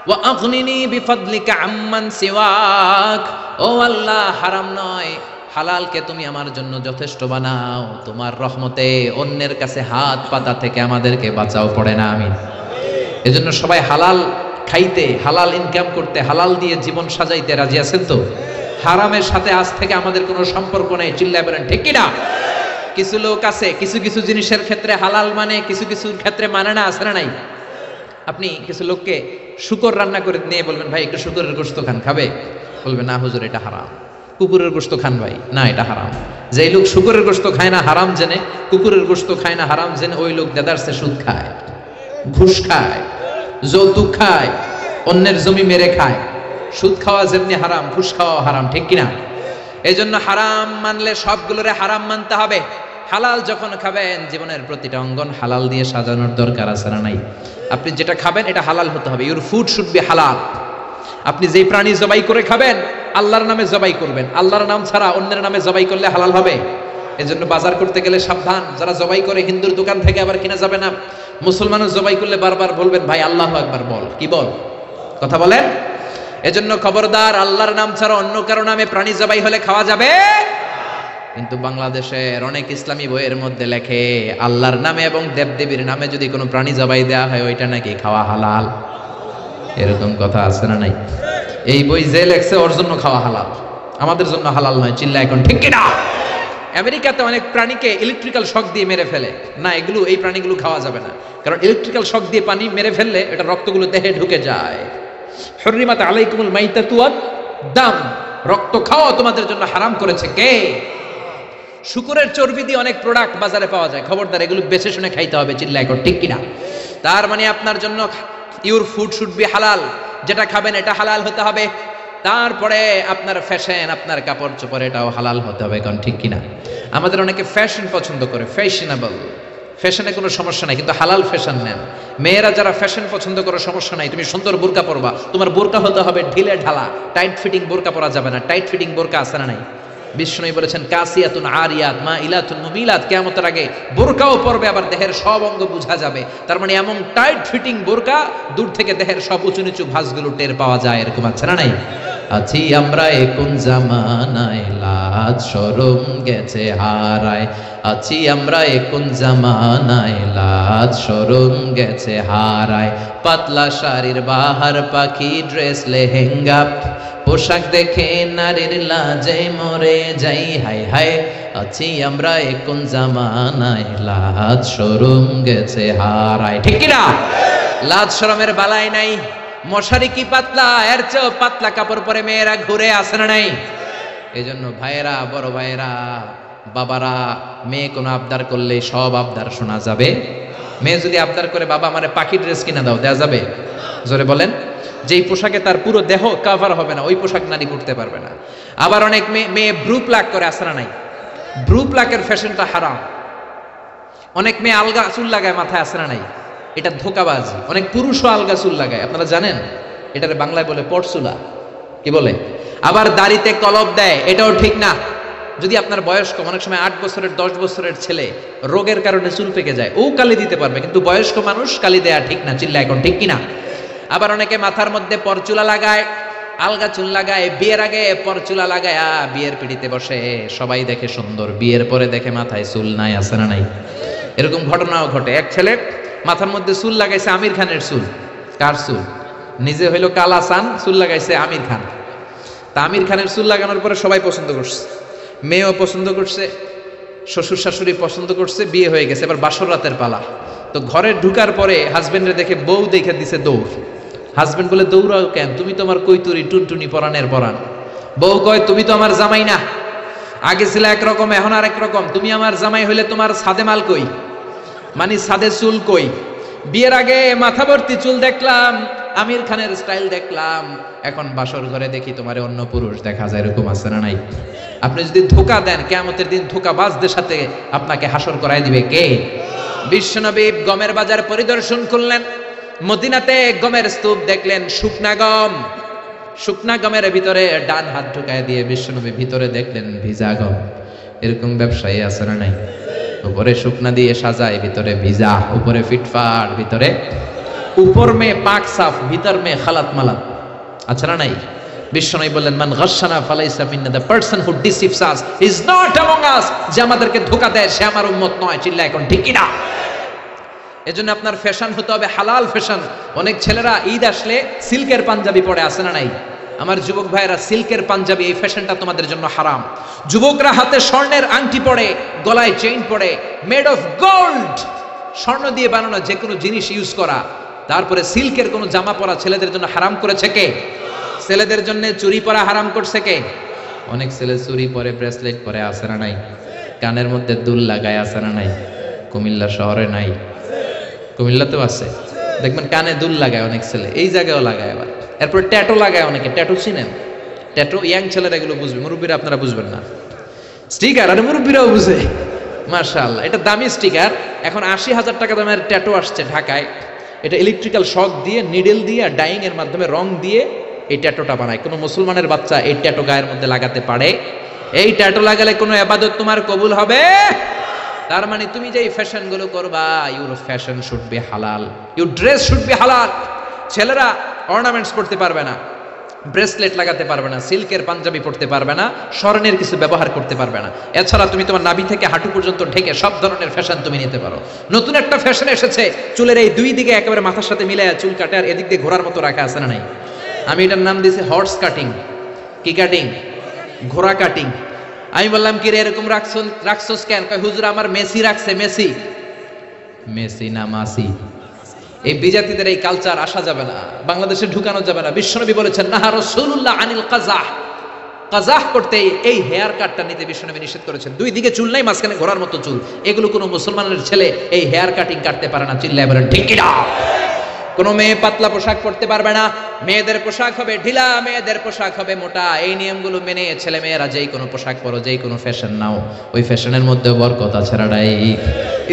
ওয়া আগনিনি বিফদলিকা আম্মান সিওয়াক। ও আল্লাহ, হারাম নয় হালালকে তুমি আমার জন্য যথেষ্ট বানাও, তোমার রহমতে অন্যের কাছে হাত পাতা থেকে আমাদেরকে বাঁচাও, পড়ে না আমিন। এজন্য সবাই হালাল খাইতে, হালাল ইনকাম করতে, হালাল দিয়ে জীবন সাজাইতে রাজি আছেন তো? হারামের সাথে আজ থেকে আমাদের কোনো সম্পর্ক নেই, চিল্লায় বলেন ঠিক কিনা? কিছু লোক আছে কিছু কিছু জিনিসের ক্ষেত্রে হালাল মানে, কিছু কিছু ক্ষেত্রে মানে না, আছে না নাই? আপনি কিছু লোককে শুকর রান্না করে নিয়ে বলবেন ভাই একটু শুকরের গোশত খান, খাবে? বলবে না হুজুর এটা হারাম। কুকুরের গোশত খান ভাই, না এটা হারাম। যেই লোক শুকরের গোশত খায় না হারাম জেনে, কুকুরের গোশত খায় না হারাম জেনে, ওই লোক দেদারসে সুদ খায়, ঘুষ খায়, যৌতুক খায়, অন্যের জমি মেরে খায়। সুদ খাওয়া যেমনি হারাম, ঘুষ খাওয়া হারাম, ঠিক কিনা? এই জন্য হারাম মানলে সবগুলোরে হারাম মানতে হবে। হালাল যখন খাবেন, জীবনের প্রতিটা অঙ্গন হালাল দিয়ে সাজানোর দরকার আছে না নাই? আপনি যেটা খাবেন এটা হালাল হতে হবে। ইউর ফুড শুড বি হালাল। আপনি যেই প্রাণী জবাই করে খাবেন, আল্লাহর নামে জবাই করবেন। আল্লাহর নাম ছাড়া অন্যের নামে জবাই করলে হালাল হবে? এজন্য বাজার করতে গেলে সাবধান, যারা জবাই করে হিন্দুর দোকান থেকে আবার কিনা যাবে না। মুসলমানও জবাই করলে বারবার বলবেন ভাই আল্লাহু আকবার বল, কি বল, কথা বলেন। এজন্য খবরদার, আল্লাহর নাম ছাড়া অন্য কারো নামে প্রাণী জবাই হলে খাওয়া যাবে। কিন্তু বাংলাদেশের অনেক ইসলামী বইয়ের মধ্যে লেখে আল্লাহর নামে এবং দেবদেবীর নামে যদি কোনো প্রাণী জবাই দেওয়া হয় ওইটা নাকি খাওয়া হালাল। এরকম কথা আছে না নাই? এই বই যে লেখছে ওর জন্য খাওয়া হালাল, আমাদের জন্য হালাল নয়, চিল্লা এখন ঠিক কিনা? আমেরিকাতে অনেক প্রাণীকে ইলেকট্রিক্যাল শক দিয়ে মেরে ফেলে, না এগুলো এই প্রাণীগুলো খাওয়া যাবে না, কারণ ইলেকট্রিক্যাল শক দিয়ে পানি মেরে ফেললে এটা রক্তগুলো দেহে ঢুকে যায়। হুররিমাত আলাইকুমুল মাইতাতু ওয়াদ দাম, রক্ত খাওয়া তোমাদের জন্য হারাম করেছে কে? শুকরের চর্বি দিয়ে অনেক প্রোডাক্ট বাজারে পাওয়া যায়, খবরদার এগুলো বেছে শুনে খাইতে হবে, চিল্লা এখন ঠিক কিনা? তার মানে আপনার জন্য ইউর ফুড শুড বি হালাল, যেটা খাবেন এটা হালাল হতে হবে। তারপরে আপনার ফ্যাশন, আপনার কাপড় চোপড় এটাও হালাল হতে হবে, কারণ ঠিক কিনা? আমাদের অনেকে ফ্যাশন পছন্দ করে, ফ্যাশনেবল, ফ্যাশনে কোনো সমস্যা নাই, কিন্তু হালাল ফ্যাশন নেন। মেয়েরা যারা ফ্যাশন পছন্দ করে সমস্যা নাই, তুমি সুন্দর বোরকা পরবা, তোমার বোরকা হতে হবে ঢিলে ঢালা, টাইট ফিটিং বোরকা পরা যাবে না। টাইট ফিটিং বোরকা আছে না নাই? বিষ্ণু বলেছেন কাসিয়াতুন আরিয়াত মা ইলাতুন মুমিলাত, কিয়ামতের আগে বোরকাও পরবে, আবার দেহের সব অঙ্গ বোঝা যাবে। তার মানে এমন টাইট ফিটিং বোরকা দূর থেকে দেহের সব উঁচু নিচু ভাঁজগুলো টের পাওয়া যায়, এরকম আছে না নাই? আছি আমরা কোন জামানায়, লাজ শরম গেছে হারায়। আছি আমরা কোন জামানায়, লাজ শরম গেছে হারায়। পাতলা শাড়ির বাহার পাখি ড্রেস লেহেঙ্গা, পোশাক দেখে নারীর লাজে মরে যাই, হায় হায়। আছি আমরা কোন জামানায়, লাজ শরম গেছে হারায়, ঠিক কিনা? লাজ শরমের বালাই নাই। মশারি কি পাতলা, এর চেয়েও পাতলা কাপড় পরে মেয়েরা ঘুরে আসে না নাই? এই জন্য ভাইয়েরা, বড় ভাইয়েরা, বাবারা, মেয়ে কোনো আবদার করলে সব আবদার শোনা যাবে। মেয়ে যদি আবদার করে বাবা আমারে পাখি ড্রেস কিনা দাও, দেয়া যাবে? জোরে বলেন। যেই পোশাকে তার পুরো দেহ কভার হবে না, ওই পোশাক নারী পরতে পারবে না। আবার অনেক মেয়ে ব্রু প্লাক করে, আসে না নাই? ব্রু প্লাকের ফ্যাশনটা হারাম। অনেক মেয়ে আলগা চুল লাগায় মাথায়, আসে না নাই? এটা ধোকাবাজি। অনেক পুরুষও আলগা চুল লাগায়, আপনারা জানেন? এটারে বাংলায় বলে পরচুলা, কি বলে? আবার দাড়িতে কলপ দেয়, এটাও ঠিক না। যদি আপনার বয়স কম, অনেক সময় 8 বছরের 10 বছরের ছেলে রোগের কারণে চুল পেকে যায়, ও কালি দিতে পারবে, কিন্তু বয়স্ক মানুষ কালি দেয়া ঠিক না, চিল্লা এখন ঠিক কিনা? আবার অনেকে মাথার মধ্যে পরচুলা লাগায়, আলগা চুল লাগায়, বিয়ের আগে পরচুলা লাগায়, বিয়ের পিড়িতে বসে সবাই দেখে সুন্দর, বিয়ের পরে দেখে মাথায় চুল নাই, আছে না নাই? এরকম ঘটনাও ঘটে। এক ছেলে মাথার মধ্যে চুল লাগাইছে আমির খানের চুল। কার চুল? নিজে হইল কালা সান, চুল লাগাইছে আমির খান। তা আমির খানের চুল লাগানোর পরে সবাই পছন্দ করছে, মেয়েও পছন্দ করছে, শ্বশুর শাশুড়ি পছন্দ করছে, বিয়ে হয়ে গেছে। এবার বাসর রাতের পালা। তো ঘরে ঢুকার পরে হাজবেন্ডে দেখে বউ দেখে দিছে দৌড়। হাজবেন্ড বলে দৌড়াও কেন, তুমি তো আমার কৈতুরি টুনটুনি পরানের পরান। বউ কয় তুমি তো আমার জামাই না, আগে ছিল একরকম এখন আর একরকম, তুমি আমার জামাই হইলে তোমার সাদে মাল কই, মানে সাদে চুল কই? বিয়ের আগে মাথা ভর্তি চুল দেখলাম, আমির খানের স্টাইল দেখলাম, এখন বাসর ঘরে দেখি তোমারে অন্য পুরুষ দেখা যায়, এরকম আছে না নাই? আপনি যদি ধোঁকা দেন, কিয়ামতের দিন ধোঁকাবাজদের সাথে আপনাকে হাসর করায় দিবে কে? বিশ্বনবী গমের বাজার পরিদর্শন করলেন, মদিনাতে গমের স্তূপ দেখলেন, শুকনা গমের ভিতরে ডান হাত ঢুকায় দিয়ে বিশ্বনবী ভিতরে দেখলেন ভিজা গম। এরকম ব্যবসায়ী আছে না নাই? উপরে শুকনা দিয়ে সাজায়, ভিতরে ভিজা, উপরে ফিটফাট, ভিতরে উপর মে পাক সাফ, ভিতর মে খালাত মালাত, আছে না নাই? বিশ্বনবী বললেন, মান গাশশানা ফালাইসা মিন্না, the person who deceives us is not among us. যে আমাদেরকে ধোঁকা দেয় সে আমার উম্মত নয়। চিল্লা এখন ঠিক কি না? এজন্য আপনার ফ্যাশন হতে হবে হালাল ফ্যাশন। অনেক ছেলেরা ঈদ আসলে সিল্কের পাঞ্জাবি পরে, আছে না নাই? আমার যুবক ভাইয়েরা, সিল্কের পাঞ্জাবি এই ফ্যাশনটা তোমাদের জন্য হারাম। যুবকরা হাতে স্বর্ণের আংটি পরে, গলায় চেইন পরে, মেড অফ গোল্ড, স্বর্ণ দিয়ে বানানো যে কোনো জিনিস ইউজ করা, তারপরে সিল্কের কোনো জামা পরা ছেলেদের জন্য হারাম করেছে কে? ছেলেদের জন্য চুরি পরা হারাম করছে কে? অনেক ছেলে চুরি পরে, ব্রেসলেট পরে, আছে না নাই? কানের মধ্যে দুল লাগায়, আছে না নাই? কুমিল্লা শহরে নাই? কুমিল্লাতেও আছে, দেখবেন কানে দুল লাগায় অনেক ছেলে, এই জায়গায়ও লাগায় আবার। এরপর ট্যাটু লাগায় অনেকে। ট্যাটু চিনেন? ট্যাটু ইয়াং ছেলেরা এগুলো বুঝবে, মুরব্বীরা আপনারা বুঝবেন না। স্টিকার, আর মুরব্বীরাও বুঝে, মাশাআল্লাহ। এটা দামি স্টিকার। এখন 80,000 টাকা দামের ট্যাটু আসছে ঢাকায়। এটা ইলেকট্রিক্যাল শক দিয়ে, নিডেল দিয়ে, ডাইং এর মাধ্যমে রং দিয়ে এই ট্যাটুটা বানায়। কোনো মুসলমানের বাচ্চা এই ট্যাটু গায়ের মধ্যে লাগাতে পারে? এই ট্যাটু লাগালে কোনো ইবাদত তোমার কবুল হবে? তার মানে তুমি যে ফ্যাশন গুলো করবা, ইউর ফ্যাশন শুড বি হালাল, ইউর ড্রেস শুড বি হালাল। ছেলেরা অর্নামেন্টস পড়তে পারবে না, ব্রেসলেট লাগাতে পারবে না, সিল্কের পাঞ্জাবি পড়তে পারবে না, স্বর্ণের কিছু ব্যবহার করতে পারবে না। এছাড়া তুমি তোমার নাভি থেকে হাঁটু পর্যন্ত ঢেকে সব ধরনের ফ্যাশন তুমি নিতে পারো। নতুন একটা ফ্যাশন এসেছে, চুলের এই দুই দিকে একেবারে মাথার সাথে মিলাইয়া চুল কাটে, আর এদিক দিয়ে ঘোড়ার মতো রাখা, আছে না নাই? আমি এটার নাম দিয়েছি হর্স কাটিং। কি কাটিং? ঘোড়া কাটিং। আমি বললাম, কি রে এরকম রাখছোস কেন? কয় হুজুর আমার মেসি রাখছে। মেসি? মেসি না মাসি। এই বিজাতিদের এই কালচার আসা যাবে না, বাংলাদেশে ঢুকানো যাবে না। বিশ্বনবী বলেছেন, নাহা রাসূলুল্লাহ আনিল কাযাহ, কাযাহ করতে এই হেয়ার কাটটা নিতে বিশ্বনবী নিষেধ করেছেন। দুই দিকে চুল নাই, মাঝখানে ঘোড়ার মতো চুল। এগুলো কোনো মুসলমানের ছেলে এই হেয়ার কাটিং কাটতে পারে না। চিল্লায় বলেন ঠিক কি না? কোনো মেয়ে পাতলা পোশাক পরতে পারবে না। মেয়েদের পোশাক হবে ঢিলা, মেয়েদের পোশাক হবে মোটা। এই নিয়মগুলো মেনে ছেলে মেয়েরা যেই কোনো পোশাক পরো, যেই কোনো ফ্যাশন নাও, ওই ফ্যাশনের মধ্যে বরকত আছে।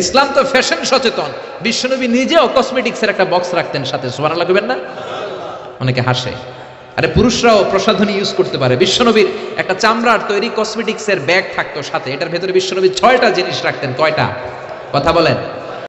ইসলাম তো ফ্যাশন সচেতন। বিশ্বনবী নিজেও কসমেটিক্সের একটা বক্স রাখতেন সাথে, সুবহানাল্লাহ কইবেন না? অনেকে হাসে, আরে পুরুষরাও প্রসাধনী ইউজ করতে পারে। বিশ্বনবীর একটা চামড়ার তৈরি কসমেটিক্সের ব্যাগ থাকতো সাথে, এটার ভেতরে বিশ্বনবী 6টা জিনিস রাখতেন। কয়টা? কথা বলেন।